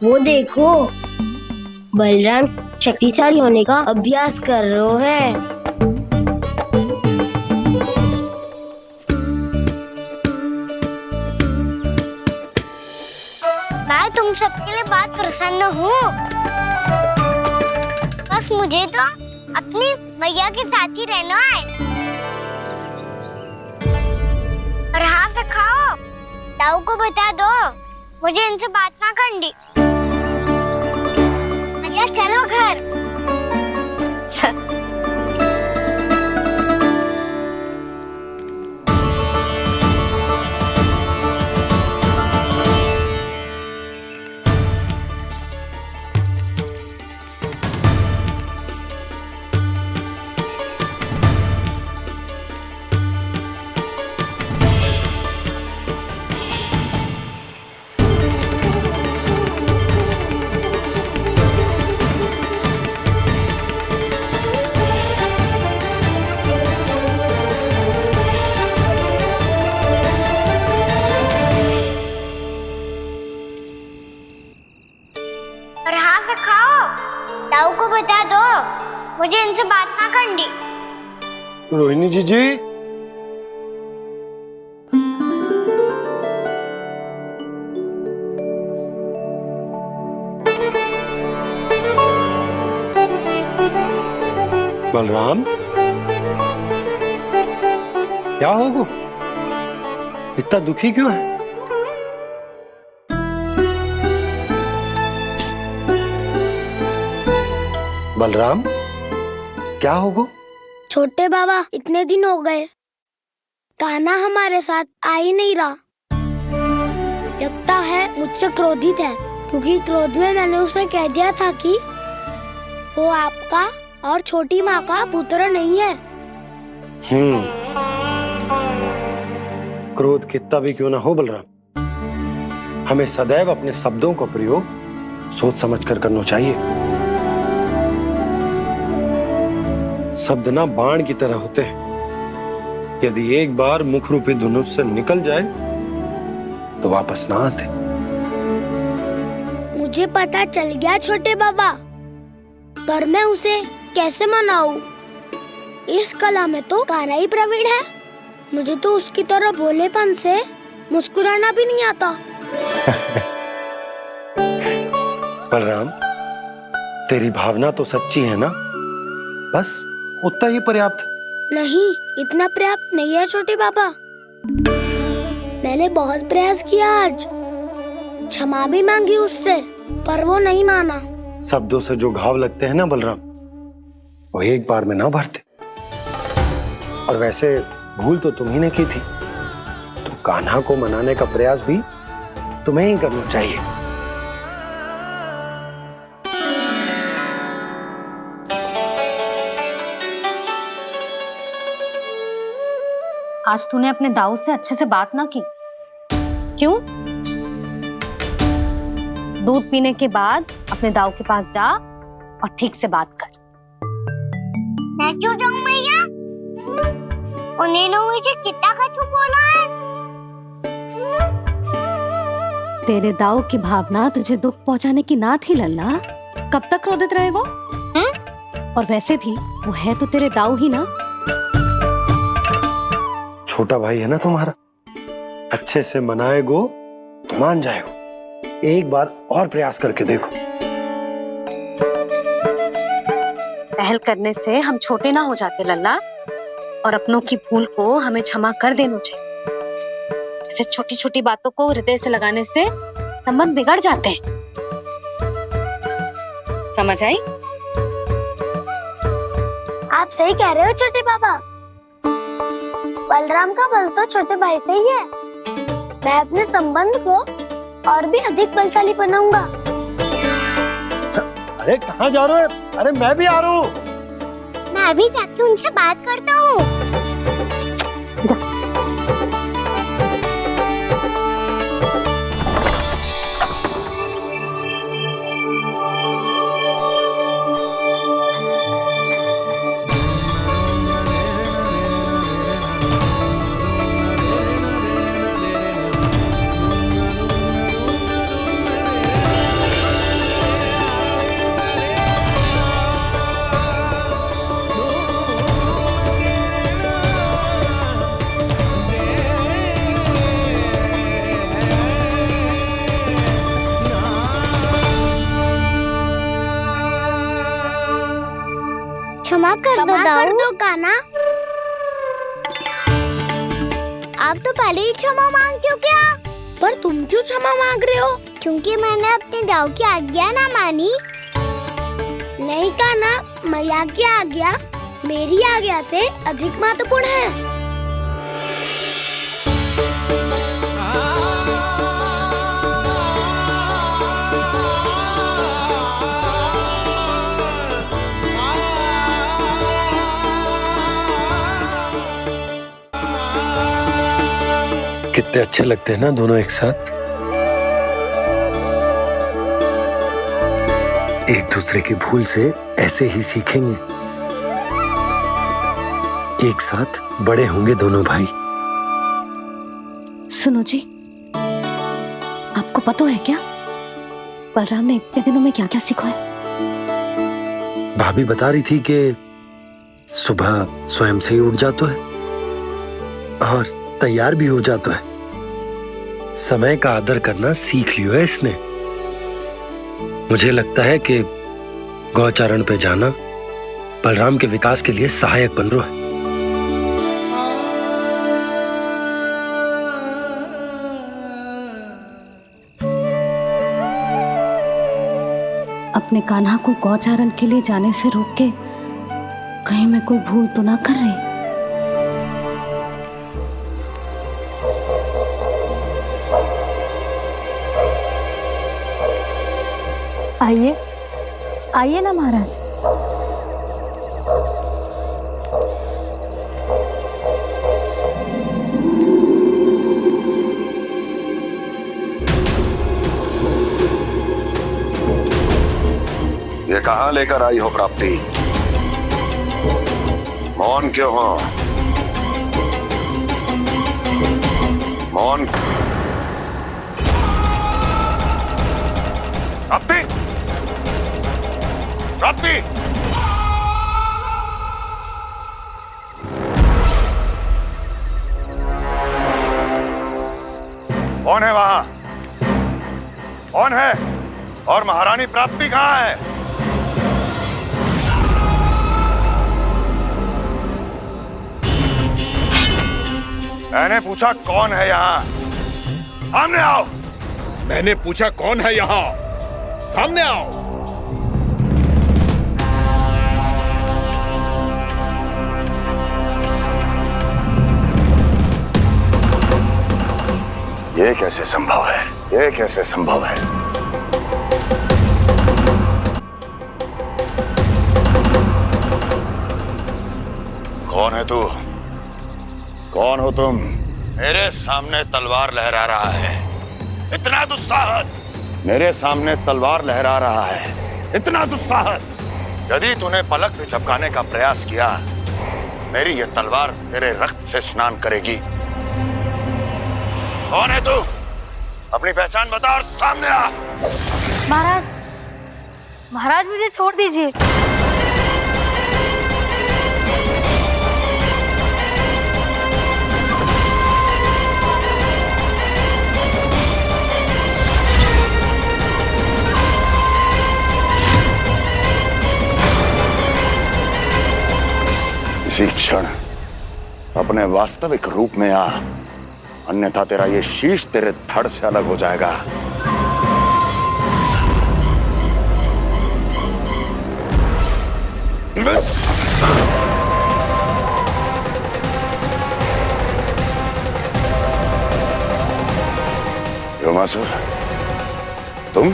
वो देखो, बलराम शक्तिशाली होने का अभ्यास कर रहे हैं। मैं तुम सबके लिए बहुत प्रसन्न हूँ। बस मुझे तो अपनी मैया के साथ ही रहना है। और हाँ से खाओ, ताऊ को बता दो मुझे इनसे बात ना करनी। मैया चलो घर। और हाँ से खाओ, ताऊ को बता दो मुझे इनसे बात ना करनी। रोहिणी जी बलराम, क्या होगा? इतना दुखी क्यों है? बलराम, क्या होगा? छोटे बाबा, इतने दिन हो गए, कान्हा हमारे साथ आ ही नहीं रहा। लगता है मुझसे क्रोधित है, क्योंकि क्रोध में मैंने उसे कह दिया था कि वो आपका और छोटी माँ का पुत्र नहीं है। क्रोध कितना भी क्यों ना हो बलराम, हमें सदैव अपने शब्दों का प्रयोग सोच समझ कर करना चाहिए। शब्द ना बाण की तरह होते हैं, यदि एक बार मुख रूपी धनुष से निकल जाए तो वापस ना आते। मुझे पता चल गया छोटे बाबा, पर मैं उसे कैसे मनाऊं? इस कला में तो कान्हा ही प्रवीण है। मुझे तो उसकी तरह भोलेपन से मुस्कुराना भी नहीं आता। बलराम, तेरी भावना तो सच्ची है ना, बस उतना ही पर्याप्त। नहीं, इतना पर्याप्त नहीं है छोटे बाबा। मैंने बहुत प्रयास किया, आज क्षमा भी मांगी उससे, पर वो नहीं माना। शब्दों से जो घाव लगते हैं ना बलराम, वो एक बार में ना भरते। और वैसे भूल तो तुम्ही ने की थी, तो कान्हा को मनाने का प्रयास भी तुम्हें ही करना चाहिए। आज तूने अपने दाऊ से अच्छे से बात ना की, क्यों? दूध पीने के बाद अपने दाऊ के पास जा और ठीक से बात कर। मैं क्यों जाऊं मैया? उन्होंने मुझे कितना कछु बोला है। तेरे दाऊ की भावना तुझे दुख पहुंचाने की ना थी लल्ला, कब तक क्रोधित रहेगा? और वैसे भी वो है तो तेरे दाऊ ही ना। छोटा भाई है ना तुम्हारा, अच्छे से मनाएगो तो मान जाएगो। एक बार और प्रयास करके देखो। पहल करने से हम छोटे ना हो जाते लल्ला, और अपनों की भूल को हमें क्षमा कर देना चाहिए। ऐसे छोटी छोटी बातों को हृदय से लगाने से संबंध बिगड़ जाते हैं। समझ आई? आप सही कह रहे हो छोटे पापा। बलराम का बल तो छोटे भाई से ही है। मैं अपने संबंध को और भी अधिक बलशाली बनाऊंगा। अरे कहाँ जा रहे हो? अरे मैं भी आ रहा हूँ। मैं अभी जाके उनसे बात करता हूँ। क्षमा कर दो कान्हा। आप तो पहले ही क्षमा मांगते हो क्या? पर तुम क्यों क्षमा मांग रहे हो? क्योंकि मैंने अपने दाऊ की आज्ञा ना मानी। नहीं कान्हा, मैया की आज्ञा मेरी आज्ञा से अधिक महत्वपूर्ण है। कितने अच्छे लगते हैं ना दोनों एक साथ। एक दूसरे की भूल से ऐसे ही सीखेंगे। एक साथ बड़े होंगे दोनों भाई। सुनो जी, आपको पता है क्या बलराम ने इतने दिनों में क्या क्या सीखा है? भाभी बता रही थी कि सुबह स्वयं से ही उठ जाता है और तैयार भी हो जाता है। समय का आदर करना सीख लियो है इसने। मुझे लगता है कि गौचारण पे जाना बलराम के विकास के लिए सहायक बन रहा है। अपने कान्हा को गौचारण के लिए जाने से रोक के कहीं मैं कोई भूल तो ना कर रही? आइए आइए ना महाराज। ये कहाँ लेकर आई हो प्राप्ति? मौन क्यों हो? मौन। प्राप्ति, प्राप्ति, कौन है वहां? कौन है? और महारानी प्राप्ति कहाँ है? मैंने पूछा कौन है यहाँ? सामने आओ। मैंने पूछा कौन है यहाँ? सामने आओ। ये कैसे संभव है? ये कैसे संभव है? कौन है तू? कौन हो तुम? मेरे सामने तलवार लहरा रहा है। इतना दुस्साहस! मेरे सामने तलवार लहरा रहा है। इतना दुस्साहस! यदि तूने पलक भी झपकाने का प्रयास किया, मेरी ये तलवार तेरे रक्त से स्नान करेगी। कौन है तू? अपनी पहचान बता और सामने आ। महाराज, महाराज मुझे छोड़ दीजिए। इसी क्षण अपने वास्तविक रूप में आ, अन्यथा तेरा ये शीश तेरे धड़ से अलग हो जाएगा। योमासुर, तुम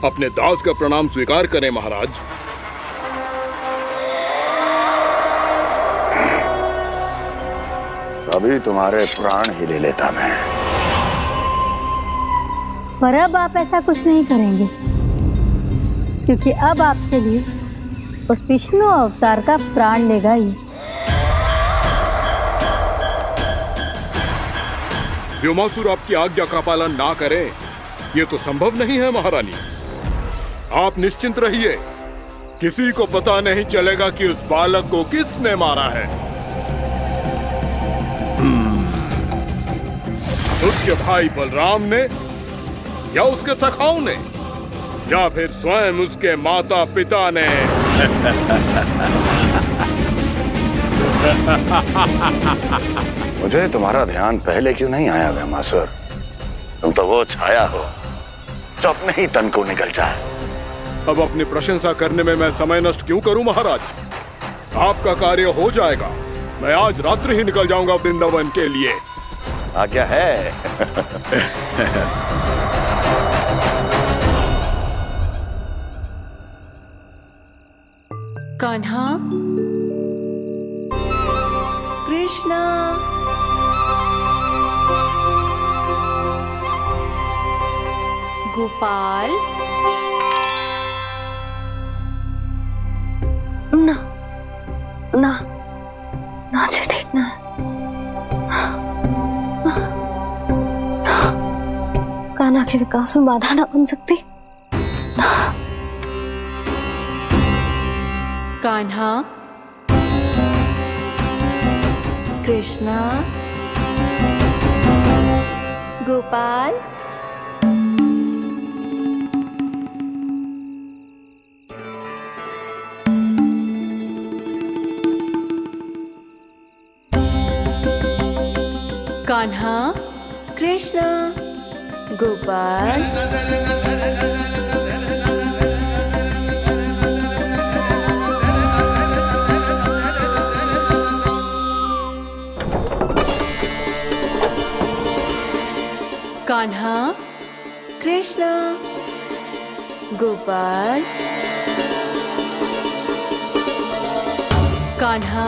अपने दास का प्रणाम स्वीकार करें महाराज। अभी तुम्हारे प्राण ही ले लेता मैं। पर अब आप ऐसा कुछ नहीं करेंगे, क्योंकि अब आपके लिए उस विष्णु अवतार का प्राण लेगा ही। व्योमासुर आपकी आज्ञा का पालन ना करे, ये तो संभव नहीं है महारानी। आप निश्चिंत रहिए, किसी को पता नहीं चलेगा कि उस बालक को किसने मारा है। उसके भाई बलराम ने, या उसके सखाओं ने, या फिर स्वयं उसके माता पिता ने। मुझे तुम्हारा ध्यान पहले क्यों नहीं आया व्योमासुर? तुम तो वो छाया हो जो अपने ही तन को निकल जाए। अब अपनी प्रशंसा करने में मैं समय नष्ट क्यों करूं महाराज? आपका कार्य हो जाएगा। मैं आज रात्रि ही निकल जाऊंगा वृंदावन के लिए। आज्ञा है। कान्हा, कृष्णा, गोपाल। ना ना ना जी, ठीक ना। कान्हा के विकास में बाधा ना बन सकती। कान्हा, कृष्णा, गोपाल। कान्हा, कृष्णा, गोपाल। कान्हा, कृष्णा, गोपाल। कान्हा,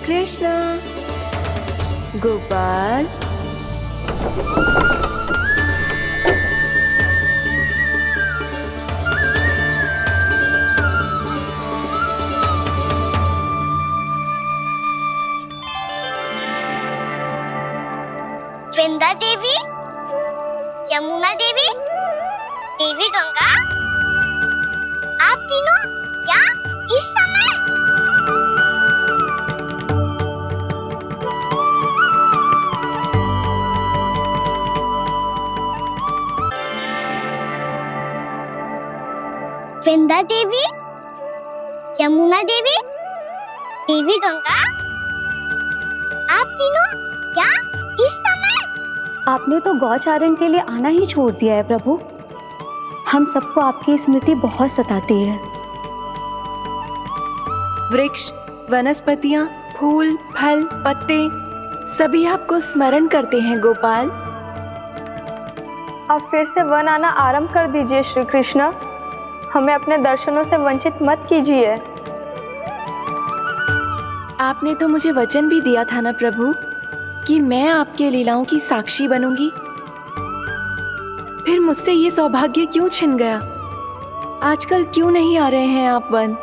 कृष्णा, गोपाल। वृंदा देवी, यमुना देवी, देवी गंगा, आप तीनों क्या इस समय? वृंदा देवी, यमुना देवी, देवी गंगा, आप तीनों क्या इस समय? आपने तो गौचारण के लिए आना ही छोड़ दिया है प्रभु। हम सबको आपकी स्मृति बहुत सताती है। वृक्ष, वनस्पतियां, फूल, फल, पत्ते सभी आपको स्मरण करते हैं गोपाल। अब फिर से वन आना आरंभ कर दीजिए श्री कृष्ण। हमें अपने दर्शनों से वंचित मत कीजिए। आपने तो मुझे वचन भी दिया था ना प्रभु कि मैं आपके लीलाओं की साक्षी बनूंगी। फिर मुझसे ये सौभाग्य क्यों छिन गया? आजकल क्यों नहीं आ रहे हैं आप वन?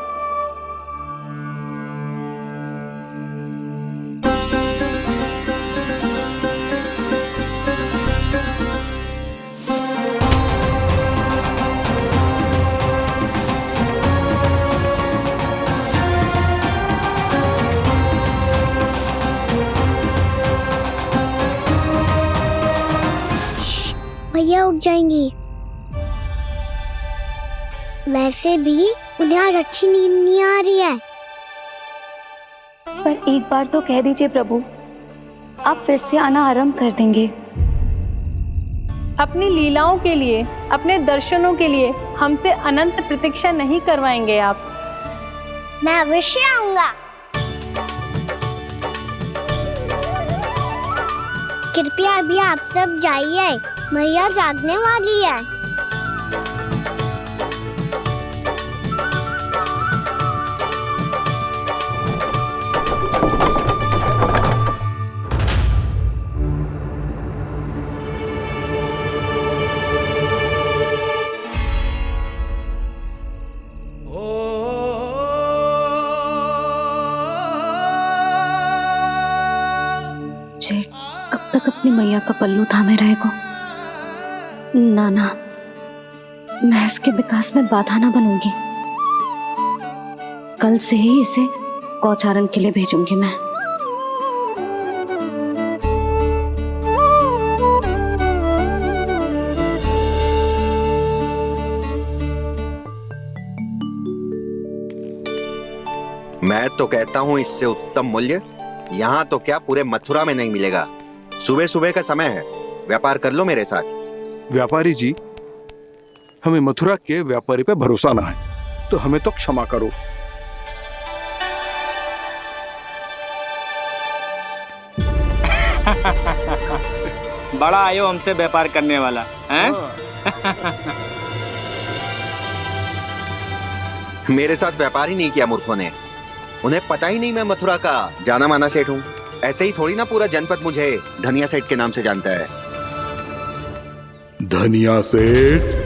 भैया उठ जाएंगी। वैसे भी उन्हें आज अच्छी नींद नहीं आ रही है। पर एक बार तो कह दीजिए प्रभु, आप फिर से आना आरंभ कर देंगे। अपनी लीलाओं के लिए, अपने दर्शनों के लिए हमसे अनंत प्रतीक्षा नहीं करवाएंगे आप? मैं अवश्य आऊंगा। कृपया अभी आप सब जाइए, मैया जागने वाली है। कब तक अपनी मैया का पल्लू थामे रहेगा? ना ना, मैं इसके विकास में बाधा ना बनूंगी। कल से ही इसे गौचारण के लिए भेजूंगी मैं। मैं तो कहता हूँ इससे उत्तम मूल्य यहाँ तो क्या पूरे मथुरा में नहीं मिलेगा। सुबह सुबह का समय है, व्यापार कर लो मेरे साथ। व्यापारी जी, हमें मथुरा के व्यापारी पे भरोसा ना है, तो हमें तो क्षमा करो। बड़ा आयो हमसे व्यापार करने वाला हैं? मेरे साथ व्यापार ही नहीं किया मूर्खों ने। उन्हें पता ही नहीं मैं मथुरा का जाना माना सेठ हूँ। ऐसे ही थोड़ी ना पूरा जनपद मुझे धनिया सेठ के नाम से जानता है। धनिया सेठ?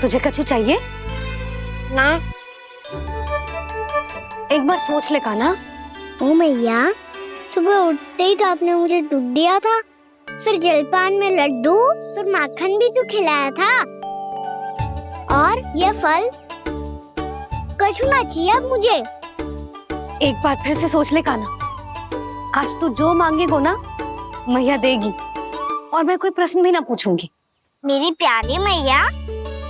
तुझे कछु चाहिए? ना। एक बार सोच ले कान्हा। ओ मैया, सुबह उठते ही तो आपने मुझे दूध दिया था, फिर जलपान में लड्डू, फिर माखन भी तो खिलाया था। और ये फल कछु ना चाहिए अब मुझे। एक बार फिर से सोच ले कान्हा। आज तू जो मांगेगो ना, मैया देगी, और मैं कोई प्रश्न भी ना पूछूंगी। मेरी प्यारी मैया,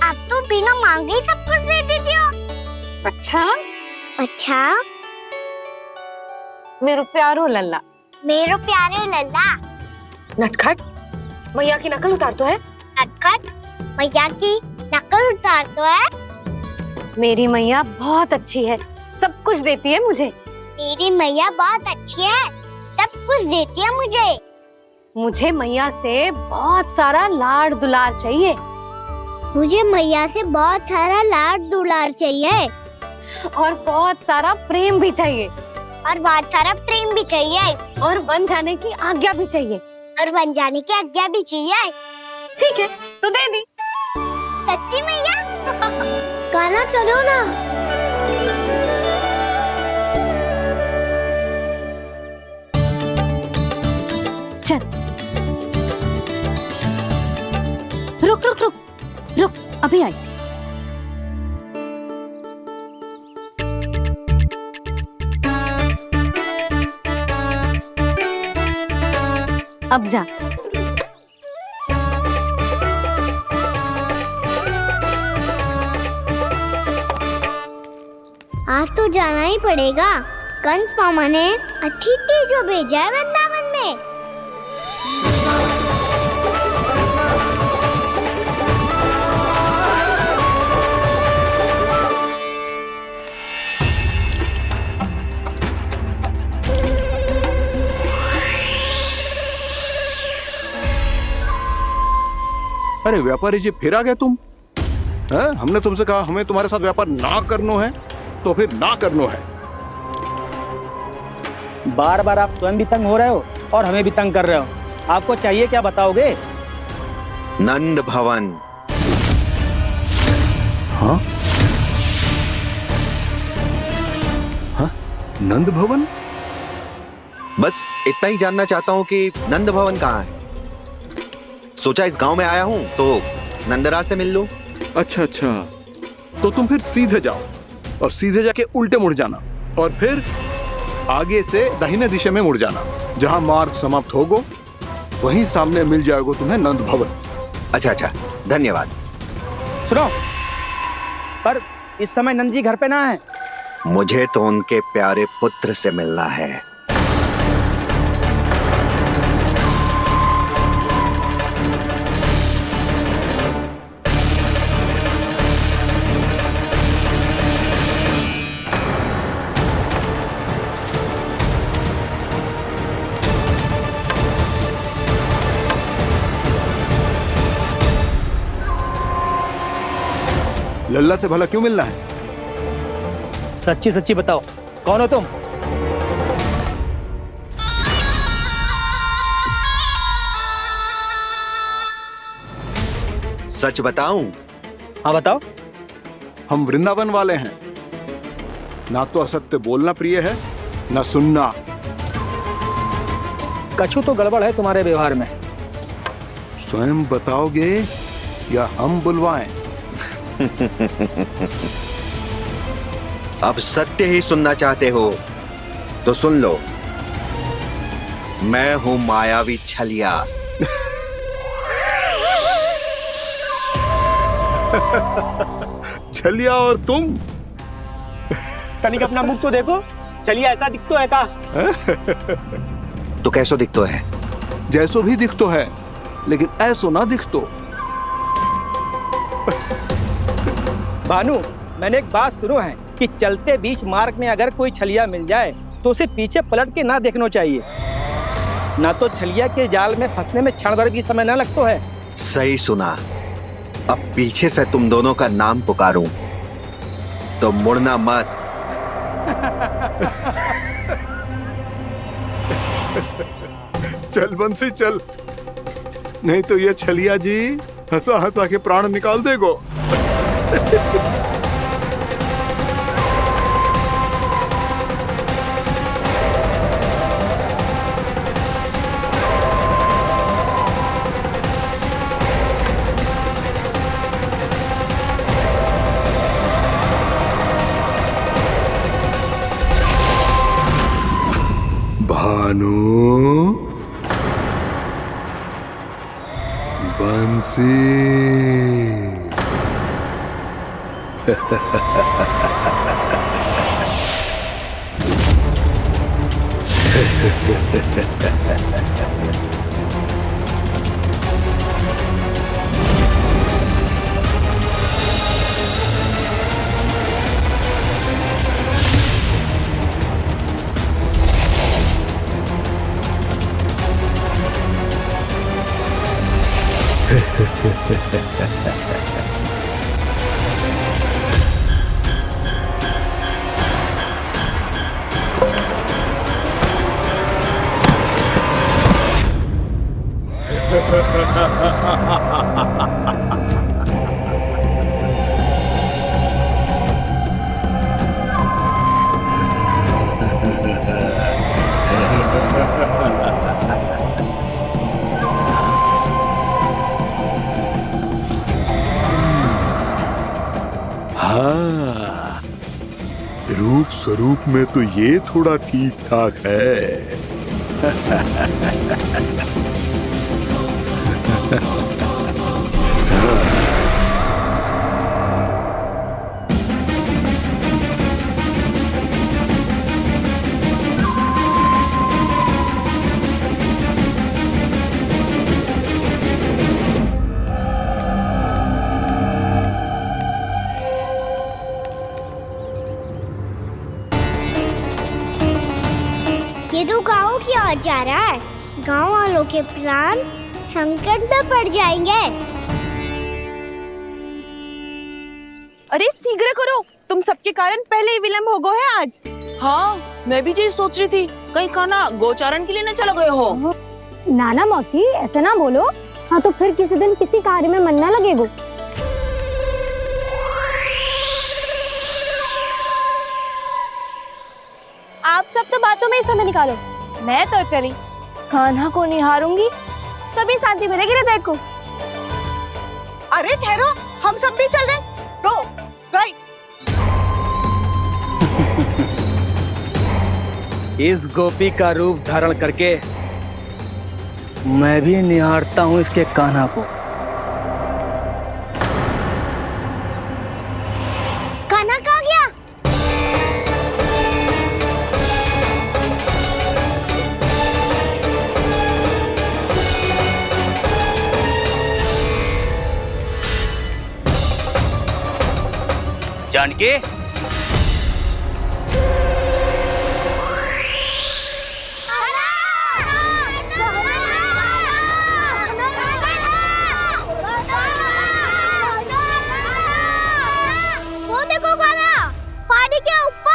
आप तो बिना मांगे ही सब कुछ दे देती हो। अच्छा? अच्छा? मेरो प्यारो लल्ला। मेरो प्यारे लल्ला। नटखट, मैया की नकल उतार तो है। नटखट, मैया की नकल उतार तो है। मेरी मैया बहुत अच्छी है, सब कुछ देती है मुझे। मेरी मैया बहुत अच्छी है, सब कुछ देती है मुझे। मुझे मैया से बहुत सारा लाड़ दुलार चाहिए। मुझे मैया से बहुत सारा लाड दुलार चाहिए। और बहुत सारा प्रेम भी चाहिए। और बहुत सारा प्रेम भी चाहिए। और बन जाने की आज्ञा भी चाहिए। और बन जाने की आज्ञा भी चाहिए। ठीक है, तो दे दी। सच्ची मैया? कान्हा चलो ना। चल। रुक रुक रुक रुक, अभी आई। अब जा। आज तो जाना ही पड़ेगा। कंस मामा ने अतिथि जो भेजा है वृंदावन में। अरे व्यापारी जी, फिर आ गए तुम? हैं? हमने तुमसे कहा हमें तुम्हारे साथ व्यापार ना करनो है, तो फिर ना करनो है। बार बार आप स्वयं भी तंग हो रहे हो और हमें भी तंग कर रहे हो। आपको चाहिए क्या बताओगे? नंद भवन। हाँ? हाँ? नंद भवन? बस इतना ही जानना चाहता हूँ कि नंद भवन कहाँ है। सोचा इस गांव में आया हूँ तो नंदराज से मिल लूं। अच्छा अच्छा, तो तुम फिर सीधे जाओ और सीधे जाके उल्टे मुड़ जाना और फिर आगे से दाहिने दिशा में मुड़ जाना। जहाँ मार्ग समाप्त होगो वहीं सामने मिल जाएगा तुम्हें नंद भवन। अच्छा अच्छा, धन्यवाद। सुनो, पर इस समय नंद जी घर पे ना है। मुझे तो उनके प्यारे पुत्र से मिलना है। लल्ला से भला क्यों मिलना है? सच्ची सच्ची बताओ, कौन हो तुम? सच बताऊं? हाँ बताओ। हम वृंदावन वाले हैं। ना तो असत्य बोलना प्रिय है, ना सुनना। कछु तो गड़बड़ है तुम्हारे व्यवहार में। स्वयं बताओगे या हम बुलवाएं? अब सत्य ही सुनना चाहते हो तो सुन लो। मैं हूं मायावी छलिया। छलिया और तुम? कनिक अपना मुख तो देखो, छलिया ऐसा दिखतो है का? तो कैसो दिखतो है? जैसो भी दिखतो है, लेकिन ऐसो ना दिखतो। भानु, मैंने एक बात सुनो है कि चलते बीच मार्ग में अगर कोई छलिया मिल जाए तो उसे पीछे पलट के ना देखना चाहिए। ना तो छलिया के जाल में फंसने में क्षण भर भी समय ना लगतो है। सही सुना। अब पीछे से तुम दोनों का नाम पुकारूं तो मुड़ना मत। चल बंसी चल, नहीं तो ये छलिया जी हंसा हंसा के प्राण निकाल देगो। भानु, बंसी। हाँ, रूप स्वरूप में तो ये थोड़ा ठीक ठाक है। ये तो गाँव की ओर जा रहा है। गाँव वालों के प्राण संकट में पड़ जाएंगे। अरे शीघ्र करो, तुम सबके कारण पहले ही विलम्ब हो गए है आज। हाँ, मैं भी यही सोच रही थी, कहीं खाना गोचारण के लिए न चला गए हो। नाना मौसी ऐसे ना बोलो। हाँ तो फिर किसी दिन किसी कार्य में मन ना लगेगा। आप सब तो बातों में ही समय निकालो। मैं तो चली कान्हा को निहारूंगी, तभी शांति मिलेगी हृदय को। अरे ठहरो, हम सब भी चल रहे हैं। रो, राइट। इस गोपी का रूप धारण करके मैं भी निहारता हूँ इसके कान्हा को। कान्हा कहाँ गया? जानकी, वो देखो कान्हा, पहाड़ी के ऊपर।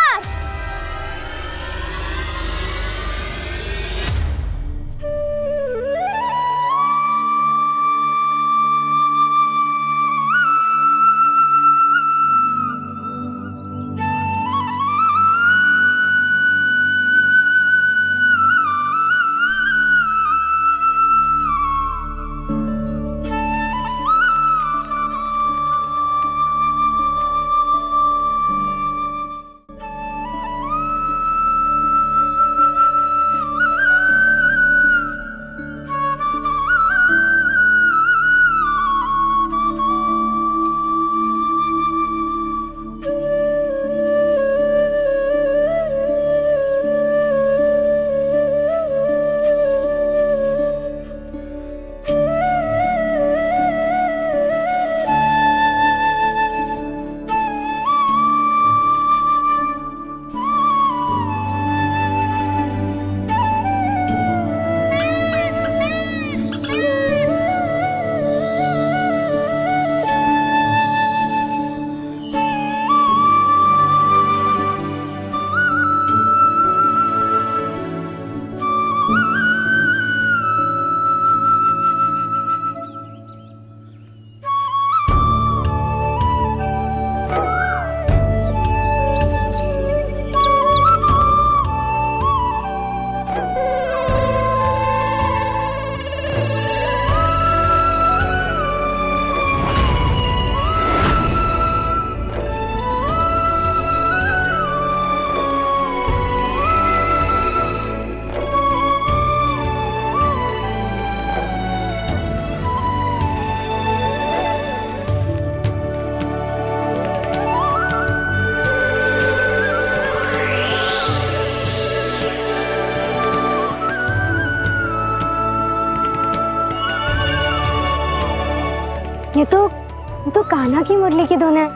ये तो कान्हा की मुरली की धुन है।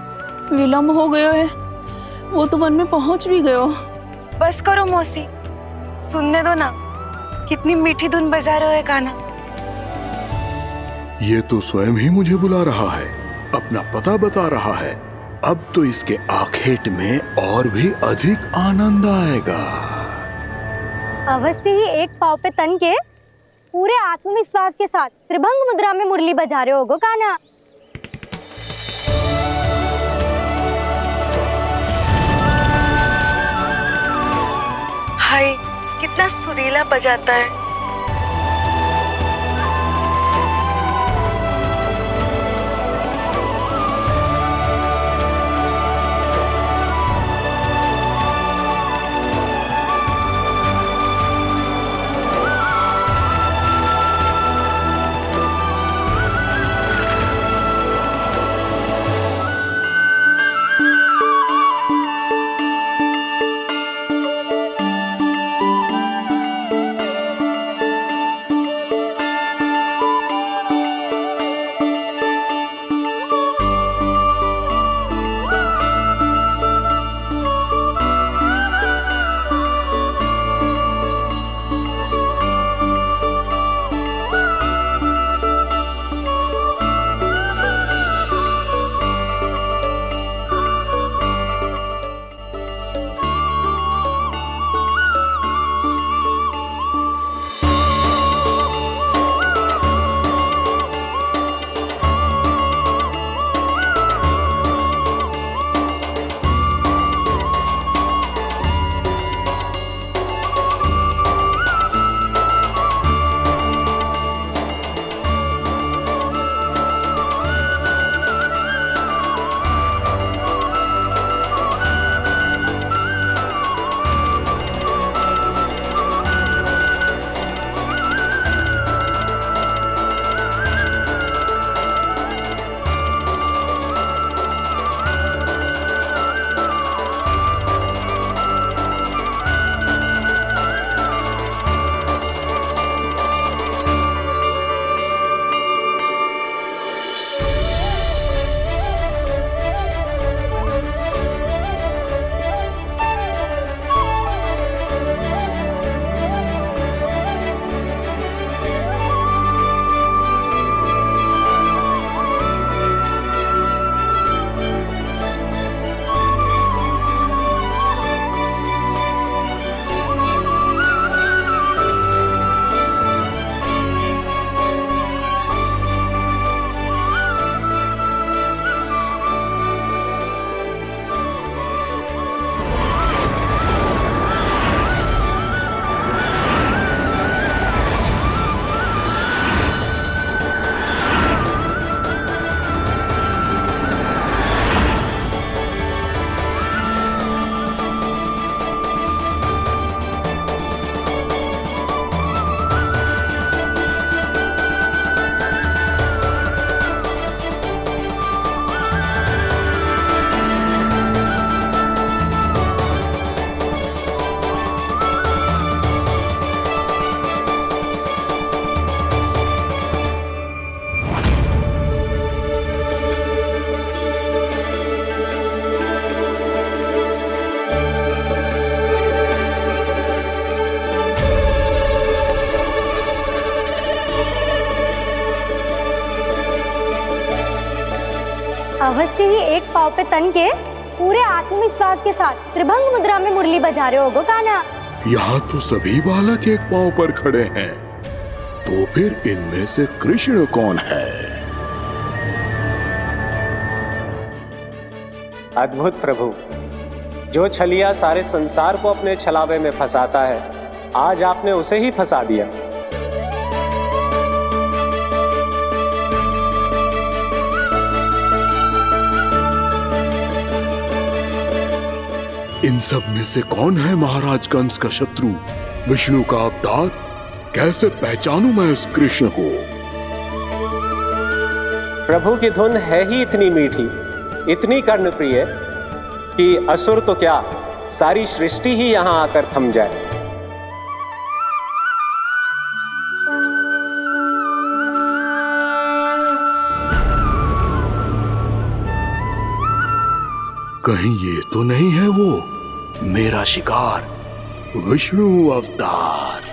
विलम्ब हो गयो है, वो तो वन में पहुंच भी गयो। बस करो मौसी, सुनने दो ना, कितनी मीठी धुन बजा रहे हो कान्हा। ये तो स्वयं ही मुझे बुला रहा है, अपना पता बता रहा है। अब तो इसके आखेट में और भी अधिक आनंद आएगा। अवश्य ही एक पाव पे तन के पूरे आत्मविश्वास के साथ त्रिभंग मुद्रा में मुरली बजा रहे होगो कान्हा। हाय, कितना सुरीला बजाता है। अवश्य ही एक पाव पे तन के पूरे आत्मविश्वास के साथ त्रिभंग मुद्रा में मुरली बजा रहे होगो कान्हा। यहाँ तो सभी बालक एक पांव पर खड़े हैं, तो फिर इनमें से कृष्ण कौन है? अद्भुत प्रभु, जो छलिया सारे संसार को अपने छलावे में फंसाता है, आज आपने उसे ही फंसा दिया। इन सब में से कौन है महाराज कंस का शत्रु, विष्णु का अवतार? कैसे पहचानूं मैं उस कृष्ण को? प्रभु की धुन है ही इतनी मीठी, इतनी कर्णप्रिय कि असुर तो क्या, सारी सृष्टि ही यहां आकर थम जाए। कहीं ये तो नहीं है वो मेरा शिकार, विष्णु अवतार?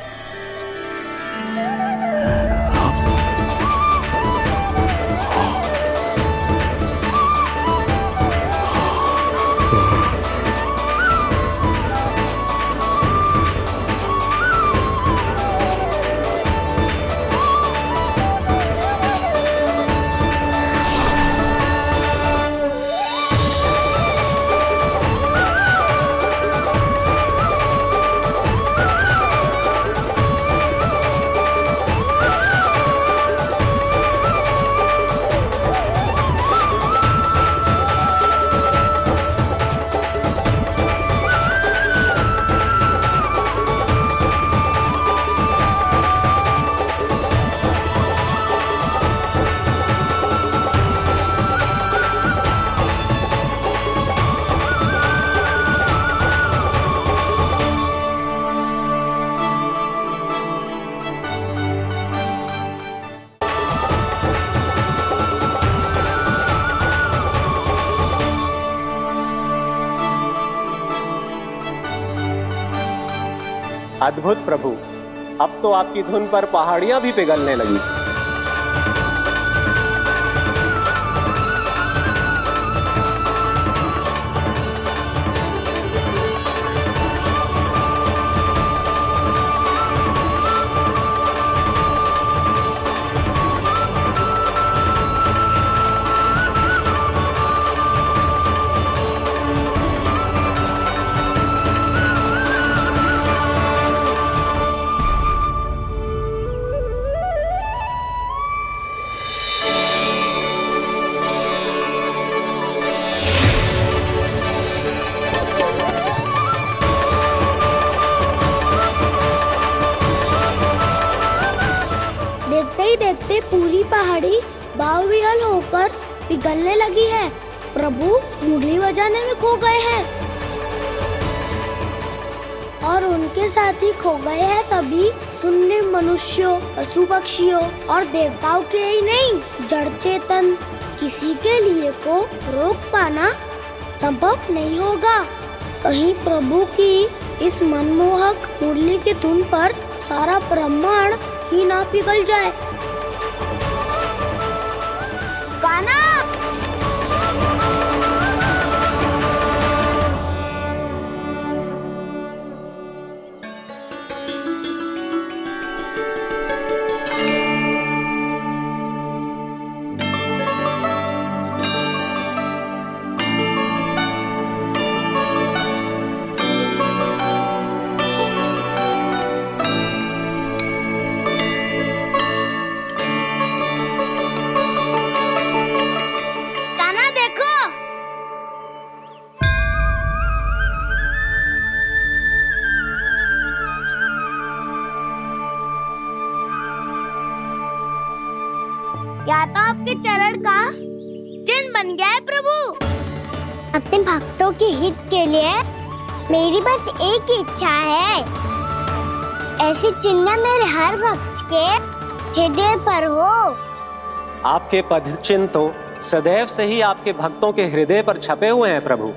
अद्भुत प्रभु, अब तो आपकी धुन पर पहाड़ियां भी पिघलने लगी। देखते पूरी पहाड़ी बावविहल होकर पिघलने लगी है। प्रभु मुरली बजाने में खो गए हैं और उनके साथ ही खो गए हैं सभी सुनने मनुष्यों, पशु पक्षियों और देवताओं के ही नहीं, जड़ चेतन किसी के लिए को रोक पाना संभव नहीं होगा। कहीं प्रभु की इस मनमोहक मुरली की धुन पर सारा ब्रह्मांड ही ना पिघल जाए। गाना या तो आपके चरण का चिन्ह बन गया है प्रभु। अपने भक्तों के हित के लिए मेरी बस एक ही इच्छा है, ऐसी चिन्ह मेरे हर भक्त के हृदय पर हो। आपके पद चिन्ह तो सदैव से ही आपके भक्तों के हृदय पर छपे हुए हैं प्रभु,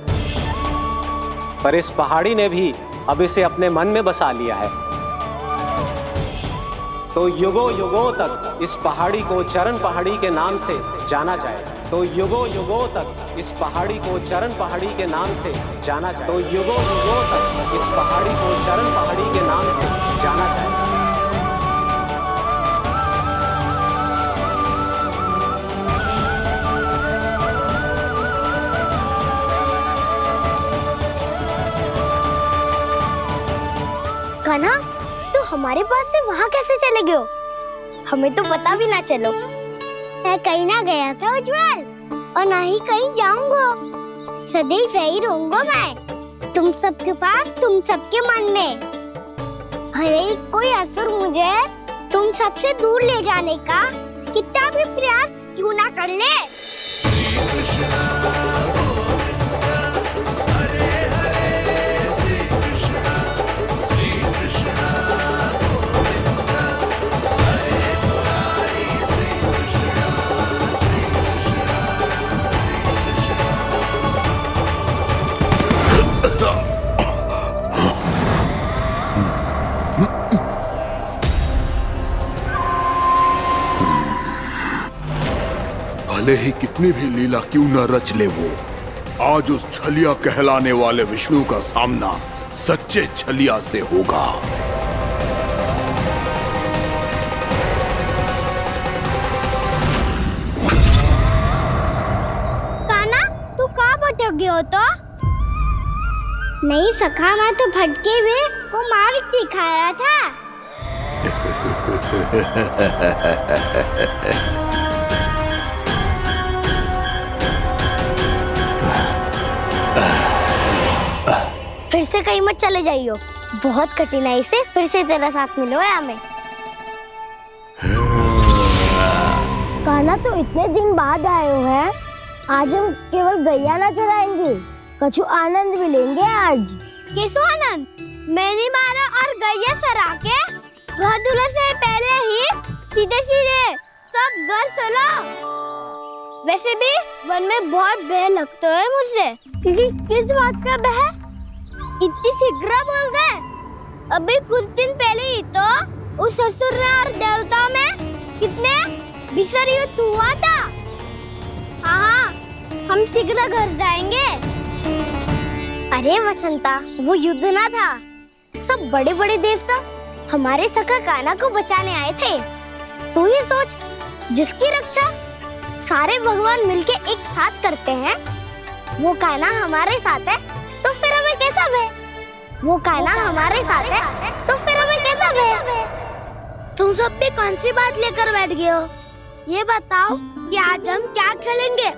पर इस पहाड़ी ने भी अब इसे अपने मन में बसा लिया है, तो युगों युगों तक इस पहाड़ी को चरण पहाड़ी के नाम से जाना जाएगा। तो युगों युगों तक इस पहाड़ी को चरण पहाड़ी के नाम से जाना जाए। तो युगों युगों तक इस पहाड़ी को चरण पहाड़ी के नाम से जाना जाए। कान्हा, तू हमारे पास से वहाँ कैसे चले गए हो? हमें तो पता भी ना चलो। मैं कहीं ना गया था उज्जवल, और ना ही कहीं जाऊंगा। सदैव यही रहूंगा मैं, तुम सबके पास, तुम सबके मन में। भले ही कोई असुर मुझे तुम सबसे दूर ले जाने का कितना भी प्रयास क्यों ना कर ले। भले ही कितनी भी लीला क्यों न रच ले वो, आज उस छलिया कहलाने वाले विष्णु का सामना सच्चे छलिया से होगा। कान्हा, तू कहाँ भटक गए हो तो? नहीं सखा, मैं तो भटके हुए वो मार्ग दिखा रहा था। फिर से कहीं मत चले जाइयो, बहुत कठिनाई से फिर से तेरा साथ मिलो है हमें। कान्हा, तो इतने दिन बाद आए हो हैं, आज हम केवल गैया ना चराएंगे, कछु आनंद भी लेंगे आज। कैसो आनंद? मैंने मारा और गैया चरा के घर दूल्हे से पहले ही सीधे सीधे सब घर चलो। वैसे भी वन में बहुत भय लगता है मुझसे, क्योंकि किस बात का भय? इतनी शीघ्र बोल गए। अभी कुछ दिन पहले ही तो उस असुर और देवताओं में कितने भीषण युद्ध हुआ था। हाँ, हम शीघ्र घर जाएंगे। अरे वसंता, वो युद्ध ना था, सब बड़े बड़े देवता हमारे सखा कान्हा को बचाने आए थे। तू ये सोच, जिसकी रक्षा सारे भगवान मिलके एक साथ करते हैं, वो कान्हा हमारे साथ है, तो फिर हमें कैसा भय? वो कान्हा हमारे साथ है, तो फिर हमें कैसा भय? तुम सब भी कौन सी बात लेकर बैठ गए हो? ये बताओ कि आज हम क्या खेलेंगे